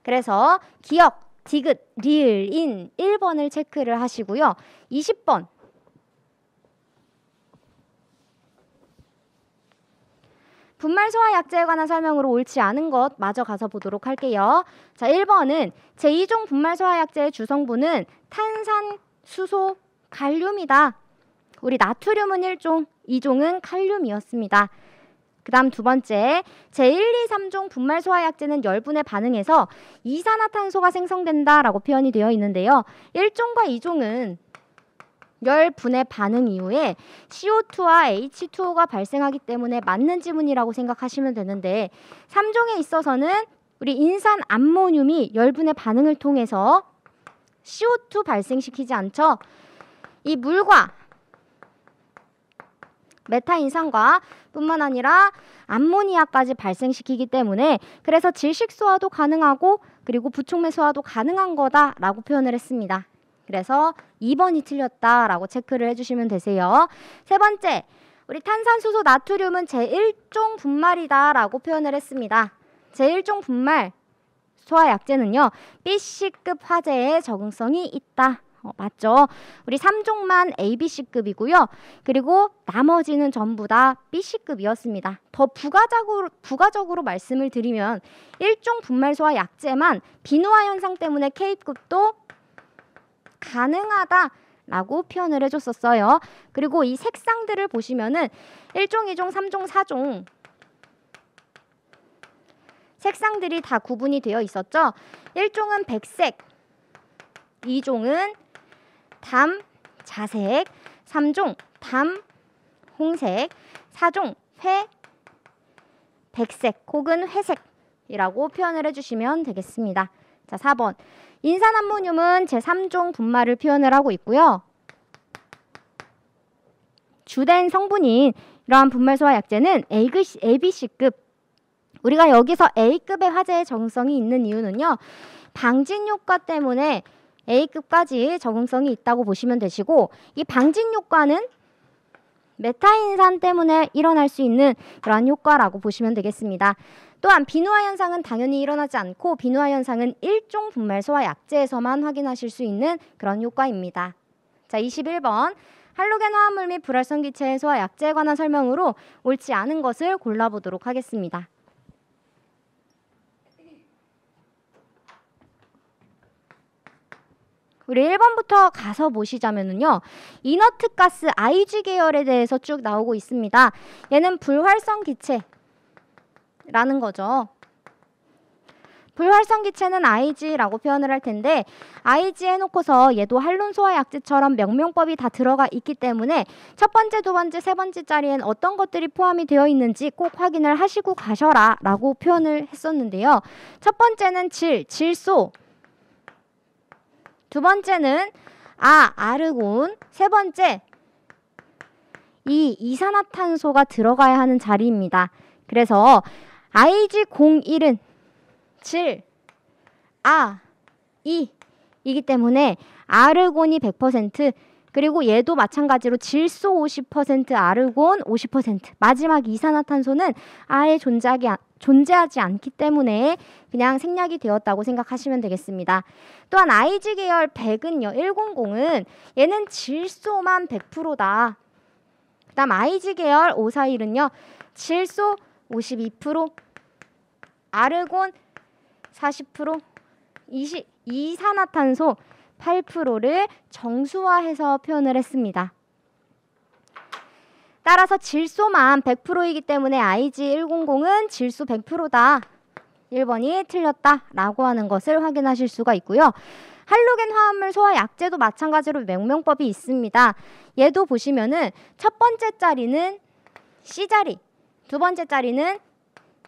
그래서 기억, 디귿, 리을, 인 1번을 체크를 하시고요. 20번. 분말 소화 약재에 관한 설명으로 옳지 않은 것 마저 가서 보도록 할게요. 자, 1번은 제2종 분말 소화 약재의 주성분은 탄산, 수소, 칼륨이다. 우리 나트륨은 1종, 2종은 칼륨이었습니다. 그 다음 두 번째, 제1, 2, 3종 분말 소화 약재는 열분에 반응해서 이산화탄소가 생성된다라고 표현이 되어 있는데요. 1종과 2종은 열분의 반응 이후에 CO2와 H2O가 발생하기 때문에 맞는 지문이라고 생각하시면 되는데 3종에 있어서는 우리 인산 암모늄이 열분의 반응을 통해서 CO2 발생시키지 않죠. 이 물과 메타인산과 뿐만 아니라 암모니아까지 발생시키기 때문에 그래서 질식 소화도 가능하고 그리고 부촉매 소화도 가능한 거다라고 표현을 했습니다. 그래서 2번이 틀렸다라고 체크를 해주시면 되세요. 세 번째, 우리 탄산수소 나트륨은 제1종 분말이다라고 표현을 했습니다. 제1종 분말 소화 약재는요, B씨급 화재에 적응성이 있다. 맞죠? 우리 3종만 ABC급이고요. 그리고 나머지는 전부 다 B씨급이었습니다. 더 부가적으로 말씀을 드리면 1종 분말 소화 약재만 비누화 현상 때문에 K급도 가능하다라고 표현을 해줬었어요. 그리고 이 색상들을 보시면은 1종, 2종, 3종, 4종 색상들이 다 구분이 되어 있었죠. 1종은 백색, 2종은 담, 자색, 3종 담, 홍색, 4종 회, 백색 혹은 회색이라고 표현을 해주시면 되겠습니다. 자, 4번. 인산암모늄은 제3종 분말을 표현을 하고 있고요. 주된 성분인 이러한 분말 소화 약재는 ABC급. 우리가 여기서 A급의 화재에 적응성이 있는 이유는요. 방진 효과 때문에 A급까지 적응성이 있다고 보시면 되시고 이 방진 효과는 메타인산 때문에 일어날 수 있는 그러한 효과라고 보시면 되겠습니다. 또한 비누화 현상은 당연히 일어나지 않고 비누화 현상은 1종 분말 소화 약재에서만 확인하실 수 있는 그런 효과입니다. 자, 21번. 할로겐 화합물 및 불활성 기체의 소화 약재에 관한 설명으로 옳지 않은 것을 골라보도록 하겠습니다. 우리 1번부터 가서 보시자면요. 이너트 가스 IG 계열에 대해서 쭉 나오고 있습니다. 얘는 불활성 기체라는 거죠. 불활성 기체는 IG라고 표현을 할 텐데 IG 해놓고서 얘도 한론 소화 약재처럼 명명법이 다 들어가 있기 때문에 첫 번째, 두 번째, 세 번째 자리엔 어떤 것들이 포함이 되어 있는지 꼭 확인을 하시고 가셔라 라고 표현을 했었는데요. 첫 번째는 질소, 두 번째는 아르곤, 세 번째 이 이산화탄소가 들어가야 하는 자리입니다. 그래서 IG01은 이기 때문에 아르곤이 100%, 그리고 얘도 마찬가지로 질소 50%, 아르곤 50%. 마지막 이산화탄소는 아예 존재하지 않기 때문에 그냥 생략이 되었다고 생각하시면 되겠습니다. 또한 IG 계열 100은요, 100은 얘는 질소만 100%다. 그 다음 IG 계열 541은요, 질소 52%, 아르곤 40%, 이산화탄소 8%를 정수화해서 표현을 했습니다. 따라서 질소만 100%이기 때문에 IG100은 질소 100%다. 1번이 틀렸다라고 하는 것을 확인하실 수가 있고요. 할로겐 화합물 소화 약제도 마찬가지로 명명법이 있습니다. 얘도 보시면은 첫 번째 자리는 C자리, 두 번째 자리는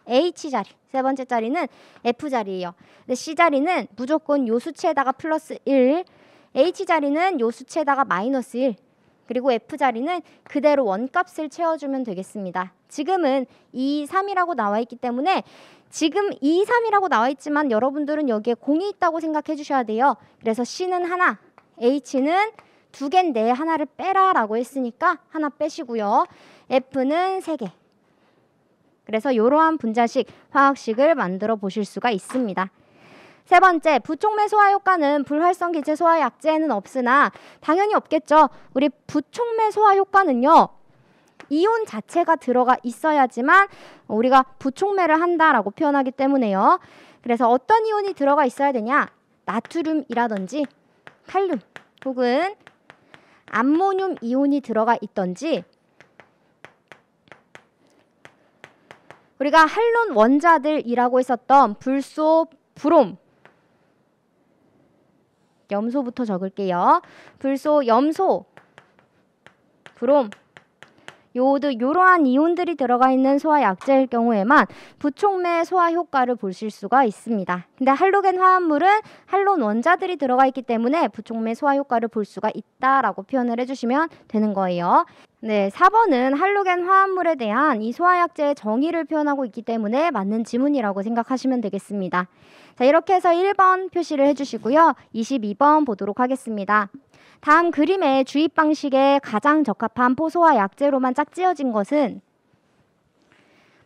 H자리, 세 번째 자리는 F자리예요. 근데 C자리는 무조건 요 수치에다가 플러스 1, H자리는 요 수치에다가 마이너스 1, 그리고 F자리는 그대로 원값을 채워주면 되겠습니다. 지금은 2, 3이라고 나와 있기 때문에 지금 2, 3이라고 나와 있지만 여러분들은 여기에 0이 있다고 생각해 주셔야 돼요. 그래서 C는 하나, H는 두 개인데 하나를 빼라 라고 했으니까 하나 빼시고요. F는 3개. 그래서 이러한 분자식, 화학식을 만들어 보실 수가 있습니다. 세 번째, 부촉매 소화 효과는 불활성 기체 소화 약제에는 없으나 당연히 없겠죠. 우리 부촉매 소화 효과는요, 이온 자체가 들어가 있어야지만 우리가 부촉매를 한다라고 표현하기 때문에요. 그래서 어떤 이온이 들어가 있어야 되냐? 나트륨이라든지 칼륨 혹은 암모늄 이온이 들어가 있던지, 우리가 할론 원자들이라고 했었던 불소, 브롬, 염소부터 적을게요. 불소, 염소, 브롬, 요오드, 이러한 이온들이 들어가 있는 소화 약제일 경우에만 부촉매 소화 효과를 보실 수가 있습니다. 근데 할로겐 화합물은 할론 원자들이 들어가 있기 때문에 부촉매 소화 효과를 볼 수가 있다라고 표현을 해주시면 되는 거예요. 네, 4번은 할로겐 화합물에 대한 이 소화 약제의 정의를 표현하고 있기 때문에 맞는 지문이라고 생각하시면 되겠습니다. 자, 이렇게 해서 1번 표시를 해주시고요. 22번 보도록 하겠습니다. 다음 그림의 주입 방식에 가장 적합한 포소화 약제로만 짝지어진 것은,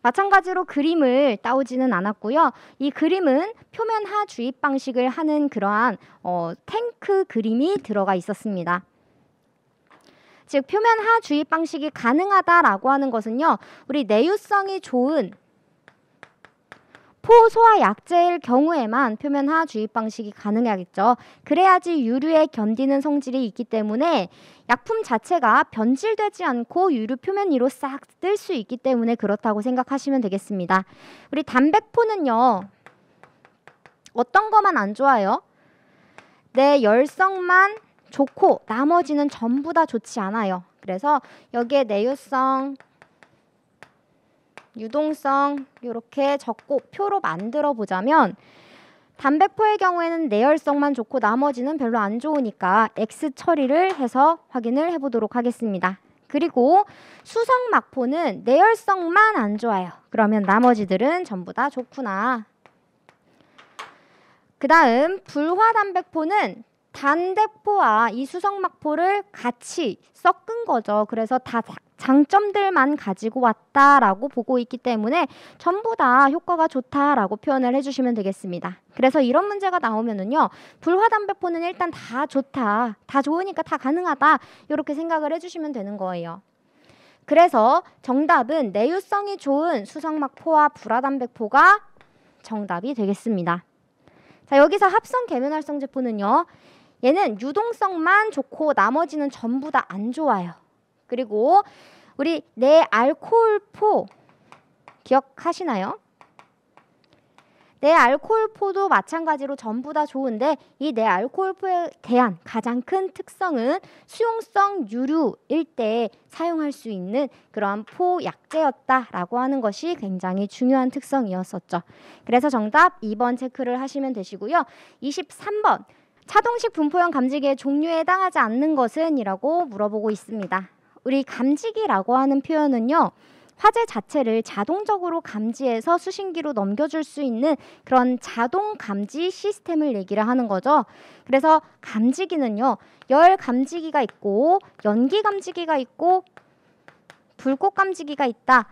마찬가지로 그림을 따오지는 않았고요. 이 그림은 표면하 주입 방식을 하는 그러한 탱크 그림이 들어가 있었습니다. 즉 표면하 주입 방식이 가능하다라고 하는 것은요, 우리 내유성이 좋은 포소화 약제일 경우에만 표면하 주입 방식이 가능하겠죠. 그래야지 유류에 견디는 성질이 있기 때문에 약품 자체가 변질되지 않고 유류 표면 위로 싹 뜰 수 있기 때문에 그렇다고 생각하시면 되겠습니다. 우리 담백포는요, 어떤 것만 안 좋아요? 내 열성만 좋고 나머지는 전부 다 좋지 않아요. 그래서 여기에 내유성, 유동성 이렇게 적고 표로 만들어 보자면, 담백포의 경우에는 내열성만 좋고 나머지는 별로 안 좋으니까 X 처리를 해서 확인을 해보도록 하겠습니다. 그리고 수성막포는 내열성만 안 좋아요. 그러면 나머지들은 전부 다 좋구나. 그 다음 불화담백포는 단백포와 이 수성막포를 같이 섞은 거죠. 그래서 다 장점들만 가지고 왔다라고 보고 있기 때문에 전부 다 효과가 좋다라고 표현을 해주시면 되겠습니다. 그래서 이런 문제가 나오면은요, 불화담백포는 일단 다 좋다, 다 좋으니까 다 가능하다, 이렇게 생각을 해주시면 되는 거예요. 그래서 정답은 내유성이 좋은 수성막포와 불화담백포가 정답이 되겠습니다. 자, 여기서 합성 계면활성제포는요, 얘는 유동성만 좋고 나머지는 전부 다 안 좋아요. 그리고 우리 내알코올포 기억하시나요? 내알코올포도 마찬가지로 전부 다 좋은데, 이 내알코올포에 대한 가장 큰 특성은 수용성 유류일 때 사용할 수 있는 그러한 포약제였다라고 하는 것이 굉장히 중요한 특성이었었죠. 그래서 정답 2번 체크를 하시면 되시고요. 23번, 차동식 분포형 감지기의 종류에 해당하지 않는 것은? 이라고 물어보고 있습니다. 우리 감지기라고 하는 표현은요, 화재 자체를 자동적으로 감지해서 수신기로 넘겨줄 수 있는 그런 자동 감지 시스템을 얘기를 하는 거죠. 그래서 감지기는요, 열 감지기가 있고 연기 감지기가 있고 불꽃 감지기가 있다.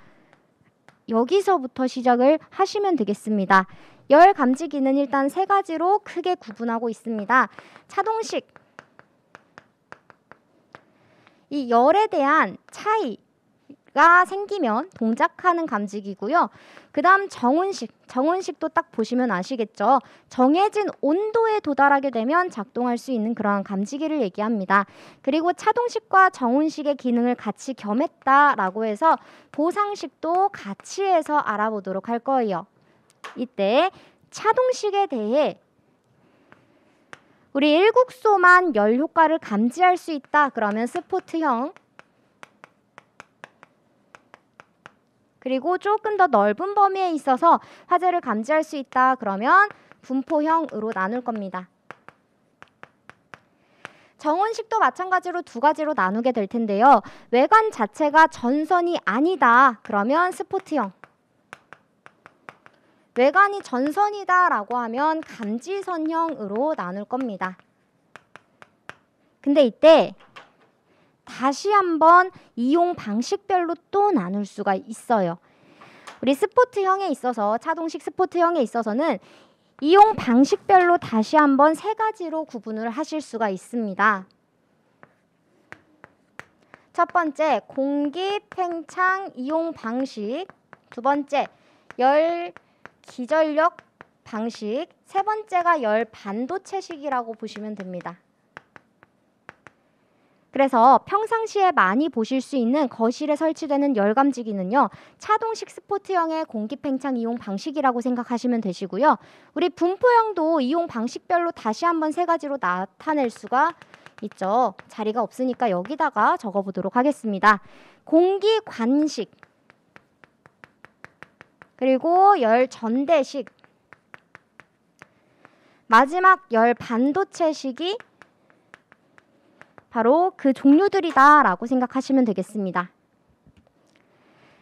여기서부터 시작을 하시면 되겠습니다. 열 감지기는 일단 세 가지로 크게 구분하고 있습니다. 차동식, 이 열에 대한 차이가 생기면 동작하는 감지기고요. 그 다음 정운식도 딱 보시면 아시겠죠. 정해진 온도에 도달하게 되면 작동할 수 있는 그러한 감지기를 얘기합니다. 그리고 차동식과 정운식의 기능을 같이 겸했다라고 해서 보상식도 같이 해서 알아보도록 할 거예요. 이때 차동식에 대해 우리 일국소만 열 효과를 감지할 수 있다. 그러면 스포트형, 그리고 조금 더 넓은 범위에 있어서 화재를 감지할 수 있다. 그러면 분포형으로 나눌 겁니다. 정운식도 마찬가지로 두 가지로 나누게 될 텐데요. 외관 자체가 전선이 아니다. 그러면 스포트형. 외관이 전선이다 라고 하면 감지선형으로 나눌 겁니다. 근데 이때 다시 한번 이용 방식별로 또 나눌 수가 있어요. 우리 스포트형에 있어서, 차동식 스포트형에 있어서는 이용 방식별로 다시 한번 세 가지로 구분을 하실 수가 있습니다. 첫 번째, 공기 팽창 이용 방식. 두 번째, 열 기전력 방식. 세 번째가 열 반도체식이라고 보시면 됩니다. 그래서 평상시에 많이 보실 수 있는 거실에 설치되는 열감지기는요, 차동식 스포트형의 공기 팽창 이용 방식이라고 생각하시면 되시고요. 우리 분포형도 이용 방식별로 다시 한번 세 가지로 나타낼 수가 있죠. 자리가 없으니까 여기다가 적어보도록 하겠습니다. 공기 관식, 그리고 열 전대식, 마지막 열 반도체식이 바로 그 종류들이다 라고 생각하시면 되겠습니다.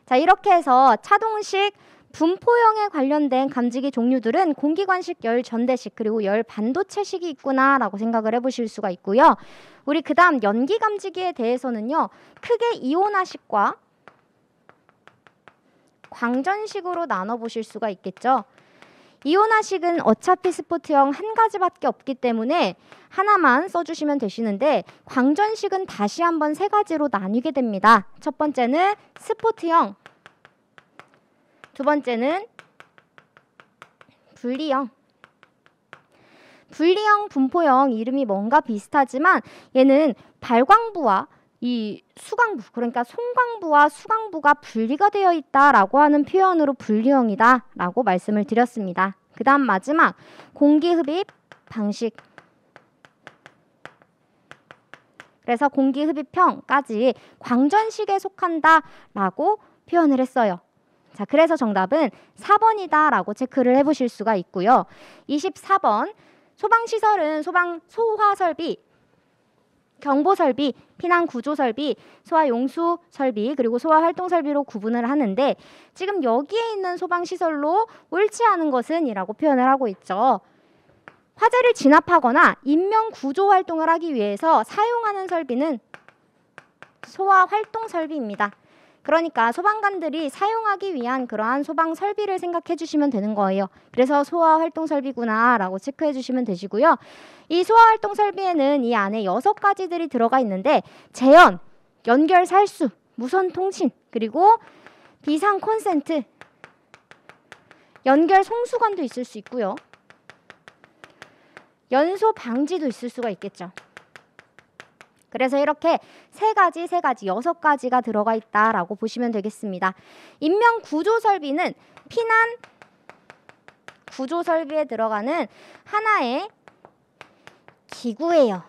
자, 이렇게 해서 차동식 분포형에 관련된 감지기 종류들은 공기관식, 열 전대식, 그리고 열 반도체식이 있구나 라고 생각을 해보실 수가 있고요. 우리 그 다음 연기 감지기에 대해서는요, 크게 이온화식과 광전식으로 나눠보실 수가 있겠죠. 이온화식은 어차피 스포트형 한 가지밖에 없기 때문에 하나만 써주시면 되시는데, 광전식은 다시 한번 세 가지로 나뉘게 됩니다. 첫 번째는 스포트형, 두 번째는 분리형. 분리형, 분포형 이름이 뭔가 비슷하지만 얘는 발광부와 이 수광부, 그러니까 송광부와 수광부가 분리가 되어 있다라고 하는 표현으로 분리형이다 라고 말씀을 드렸습니다. 그 다음 마지막 공기흡입 방식. 그래서 공기흡입형까지 광전식에 속한다 라고 표현을 했어요. 자, 그래서 정답은 4번이다 라고 체크를 해보실 수가 있고요. 24번, 소방시설은 소화설비, 경보설비, 피난구조설비, 소화용수설비, 그리고 소화활동설비로 구분을 하는데, 지금 여기에 있는 소방시설로 옳지 않은 것은 이라고 표현을 하고 있죠. 화재를 진압하거나 인명구조활동을 하기 위해서 사용하는 설비는 소화활동설비입니다. 그러니까 소방관들이 사용하기 위한 그러한 소방 설비를 생각해 주시면 되는 거예요. 그래서 소화활동 설비구나 라고 체크해 주시면 되시고요. 이 소화활동 설비에는 이 안에 6가지들이 들어가 있는데, 제연, 연결 살수, 무선 통신, 그리고 비상 콘센트, 연결 송수관도 있을 수 있고요. 연소 방지도 있을 수가 있겠죠. 그래서 이렇게 세 가지, 6가지가 들어가 있다라고 보시면 되겠습니다. 인명구조설비는 피난 구조설비에 들어가는 하나의 기구예요.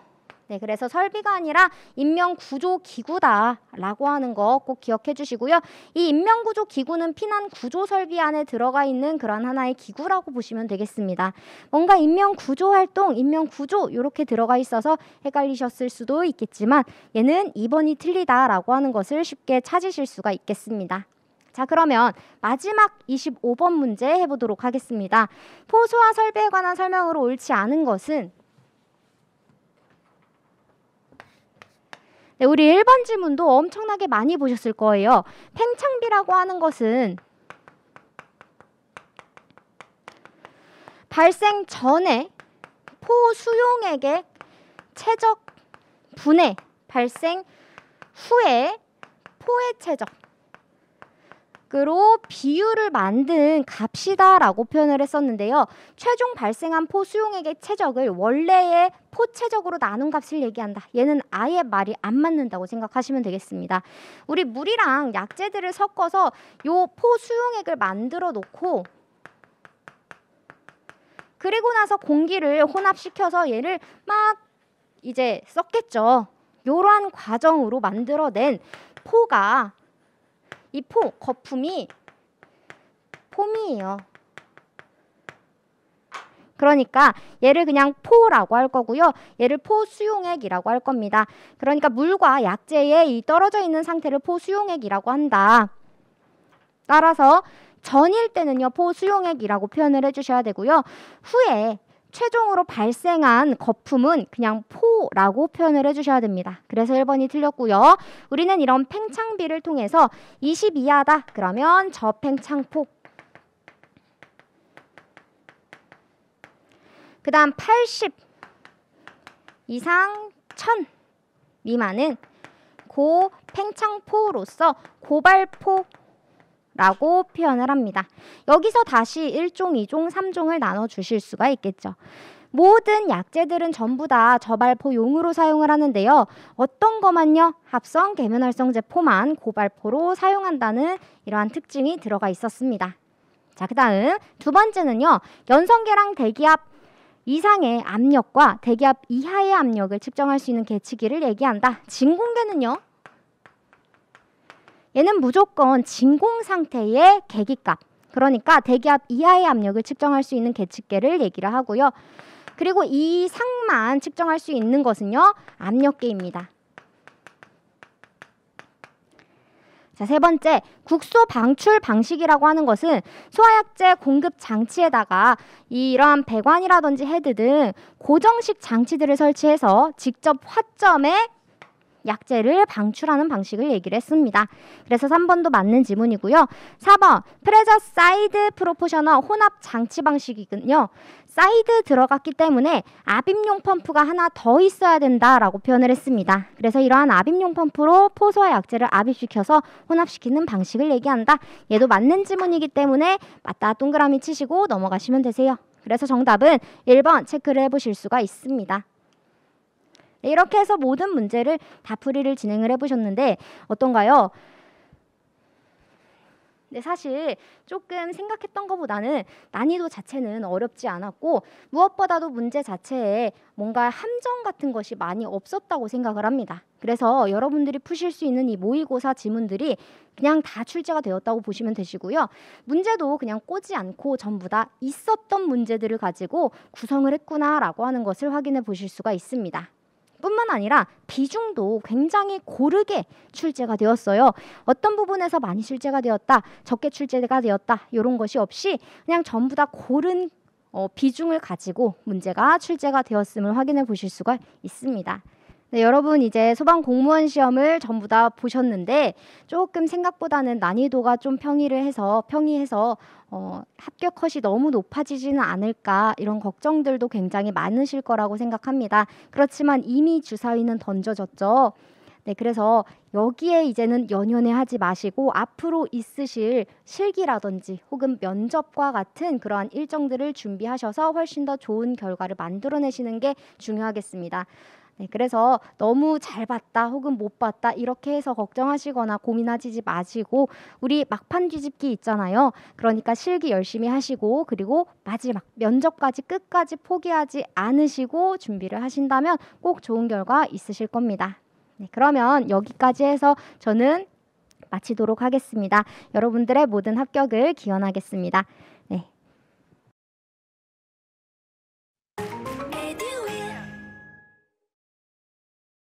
네, 그래서 설비가 아니라 인명구조기구다라고 하는 거 꼭 기억해 주시고요. 이 인명구조기구는 피난구조설비 안에 들어가 있는 그런 하나의 기구라고 보시면 되겠습니다. 뭔가 인명구조활동, 인명구조 이렇게 들어가 있어서 헷갈리셨을 수도 있겠지만 얘는 2번이 틀리다라고 하는 것을 쉽게 찾으실 수가 있겠습니다. 자, 그러면 마지막 25번 문제 해보도록 하겠습니다. 포수와 설비에 관한 설명으로 옳지 않은 것은 네, 우리 1번 지문도 엄청나게 많이 보셨을 거예요. 팽창비라고 하는 것은 발생 전에 포 수용액의 최적 분해, 발생 후에 포의 최적으로 비율을 만든 값이다 라고 표현을 했었는데요. 최종 발생한 포 수용액의 최적을 원래의 포 최적으로 나눈 값을 얘기한다. 얘는 아예 말이 안 맞는다고 생각하시면 되겠습니다. 우리 물이랑 약재들을 섞어서 요 포 수용액을 만들어 놓고 그리고 나서 공기를 혼합시켜서 얘를 막 이제 썼겠죠. 이러한 과정으로 만들어낸 포가 이 포, 거품이 폼이에요. 그러니까 얘를 그냥 포라고 할 거고요. 얘를 포 수용액이라고 할 겁니다. 그러니까 물과 약재의 이 떨어져 있는 상태를 포 수용액이라고 한다. 따라서 전일 때는요, 포 수용액이라고 표현을 해주셔야 되고요. 후에 최종으로 발생한 거품은 그냥 포라고 표현을 해주셔야 됩니다. 그래서 1번이 틀렸고요. 우리는 이런 팽창비를 통해서 20 이하다. 그러면 저팽창포. 그 다음 80 이상 1000 미만은 고팽창포로서 고발포 라고 표현을 합니다. 여기서 다시 1종, 2종, 3종을 나눠주실 수가 있겠죠. 모든 약재들은 전부 다 저발포용으로 사용을 하는데요. 어떤 것만요? 합성 계면활성제 포만 고발포로 사용한다는 이러한 특징이 들어가 있었습니다. 자, 그 다음 두 번째는요. 연성계랑 대기압 이상의 압력과 대기압 이하의 압력을 측정할 수 있는 계치기를 얘기한다. 진공계는요. 얘는 무조건 진공 상태의 계기값, 그러니까 대기압 이하의 압력을 측정할 수 있는 계측계를 얘기를 하고요. 그리고 이 상만 측정할 수 있는 것은요, 압력계입니다. 자, 세 번째, 국소 방출 방식이라고 하는 것은 소화약재 공급 장치에다가 이러한 배관이라든지 헤드 등 고정식 장치들을 설치해서 직접 화점에 약재를 방출하는 방식을 얘기를 했습니다. 그래서 3번도 맞는 지문이고요. 4번 프레저 사이드 프로포셔널 혼합 장치 방식이군요. 사이드 들어갔기 때문에 압입용 펌프가 하나 더 있어야 된다라고 표현을 했습니다. 그래서 이러한 압입용 펌프로 포소와 약재를 압입시켜서 혼합시키는 방식을 얘기한다. 얘도 맞는 지문이기 때문에 맞다 동그라미 치시고 넘어가시면 되세요. 그래서 정답은 1번 체크를 해보실 수가 있습니다. 네, 이렇게 해서 모든 문제를 다 풀이를 진행을 해보셨는데 어떤가요? 네, 사실 조금 생각했던 것보다는 난이도 자체는 어렵지 않았고 무엇보다도 문제 자체에 뭔가 함정 같은 것이 많이 없었다고 생각을 합니다. 그래서 여러분들이 푸실 수 있는 이 모의고사 지문들이 그냥 다 출제가 되었다고 보시면 되시고요. 문제도 그냥 꼬지 않고 전부 다 있었던 문제들을 가지고 구성을 했구나라고 하는 것을 확인해 보실 수가 있습니다. 뿐만 아니라 비중도 굉장히 고르게 출제가 되었어요. 어떤 부분에서 많이 출제가 되었다, 적게 출제가 되었다 이런 것이 없이 그냥 전부 다 고른 비중을 가지고 문제가 출제가 되었음을 확인해 보실 수가 있습니다. 네, 여러분 이제 소방 공무원 시험을 전부 다 보셨는데 조금 생각보다는 난이도가 좀 평이해서 합격 컷이 너무 높아지지는 않을까 이런 걱정들도 굉장히 많으실 거라고 생각합니다. 그렇지만 이미 주사위는 던져졌죠. 네, 그래서 여기에 이제는 연연해하지 마시고 앞으로 있으실 실기라든지 혹은 면접과 같은 그러한 일정들을 준비하셔서 훨씬 더 좋은 결과를 만들어내시는 게 중요하겠습니다. 네, 그래서 너무 잘 봤다 혹은 못 봤다 이렇게 해서 걱정하시거나 고민하지 마시고 우리 막판 뒤집기 있잖아요. 그러니까 실기 열심히 하시고 그리고 마지막 면접까지 끝까지 포기하지 않으시고 준비를 하신다면 꼭 좋은 결과 있으실 겁니다. 네, 그러면 여기까지 해서 저는 마치도록 하겠습니다. 여러분들의 모든 합격을 기원하겠습니다.